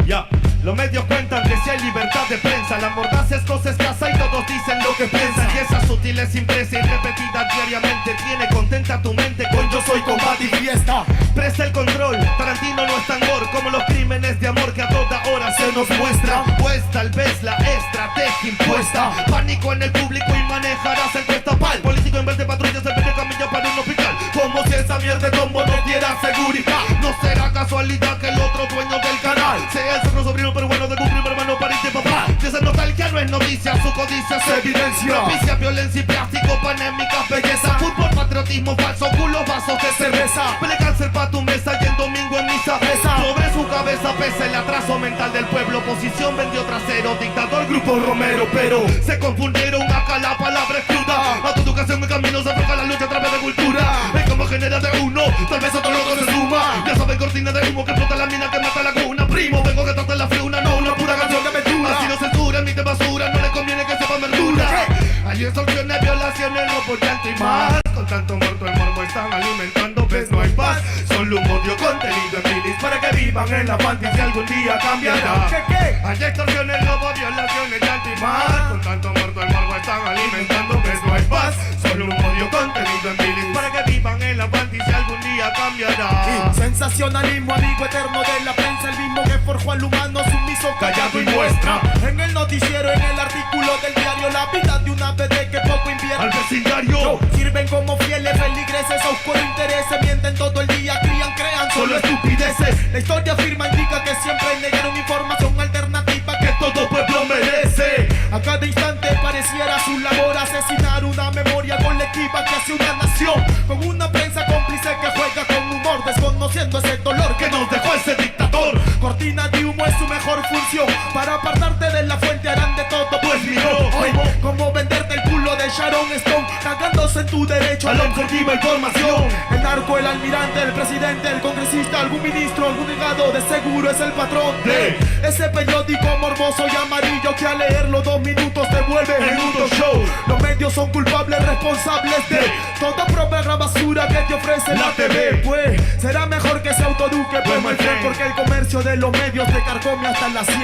ya. Los medios cuentan que si hay libertad de prensa, la mordaza es cosa escasa y todos dicen lo que piensan. Y esa sutil es impresa y repetida diariamente tiene contenta tu mente con yo soy combate y fiesta. Presta el control, Tarantino no es tan gore como los crímenes de amor que a toda hora se nos muestran. Pues tal vez la estrategia impuesta, pánico en el público y manejarás el pestapal. Político en vez de patrullas se vende camilla para un hospital, como si esa mierda de tombo no diera seguridad. No será casualidad que el otro dueño del canal sea el otro sobrino pero bueno de un primo hermano pariente papá. Que se nota el que no es noticia, su codicia se evidencia. Propicia violencia y plástico, panémicas, belleza. Fútbol, patriotismo, falso, culo, vasos de cerveza. Pele cáncer pa' tu mesa y el domingo en misa pesa. Sobre su cabeza pesa el atraso mental del pueblo. Oposición vendió trasero, dictador, grupo Romero. Pero se confundieron acá, la palabra es cruda. A tu educación y camino se afloja la lucha a través de cultura. Ven como genera de uno, tal vez otro loco se suma. Ya saben, cortina de humo que explota la mina que mata la cuna. Primo, vengo que trate la friuna, no una pura canción de aventura. Así no censuran ni de basura, no les conviene que sepan verdura. Hay extorsiones, violaciones, no por llanto y más. Con tanto muerto el morbo están alimentando, ves no hay paz. Solo un odio contenido en milis para que viva. vivan en la fantasía algún día cambiará. ¿Qué? Hay extorsiones, robos, violaciones, llanto y más. Con tanto muerto el morbo están alimentando, ves no hay paz. Solo un odio contenido en bilis para que vivan en la fantasía algún día cambiará. Sensacionalismo, amigo eterno de la prensa, el mismo que forjó al humano sumiso, callado y muestra. En el noticiero, en el artículo del diario, la vida de una bebé que poco invierte al vecindario. Sirven como fieles feligreses a oscuro intereses, mienten todo el día, crían, crean solo estupideces. La historia afirma, indica que siempre negaron información alternativa que todo pueblo merece. A cada instante pareciera su labor asesinar una memoria colectiva que hace una nación, con una prensa cómplice que juega con humor, desconociendo ese dolor que nos dejó ese dictador. Cortina de humo es su mejor función, para apartarte de la fuente harán de todo. Pues miró hoy como venderte el culo de Sharon Stone, cagándose en tu derecho a la objetiva información. El narco, el almirante, el presidente, el congresista, algún ministro, algún legado, de seguro es el patrón de ese periódico morboso y amarillo que al leerlo 2 minutos te vuelve en un talk show. Los medios son culpables, responsables de toda propaganda basura que te ofrece la TV. Pues será mejor que se autoeduque, pues my friend, porque el comercio de los medios te carcome hasta las 100.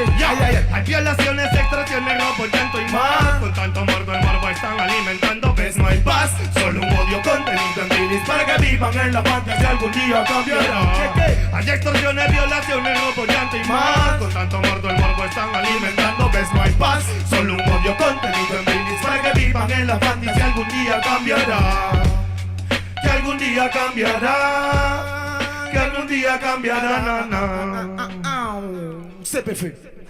Hay violaciones, extorsiones, robo, llanto y más. Con tanto muerto el morbo están alimentando, ves no hay paz. Solo un odio contenido en bilis para que vivan en la fantasía algún día cambiará. Hay extorsiones, violaciones, robo, llanto y más. Con tanto muerto el morbo están alimentando, ves no hay paz. Solo un odio contenido en bilis para que vivan en la fantasía algún día cambiará. Que algún día cambiará. Que algún día cambiará. CPF.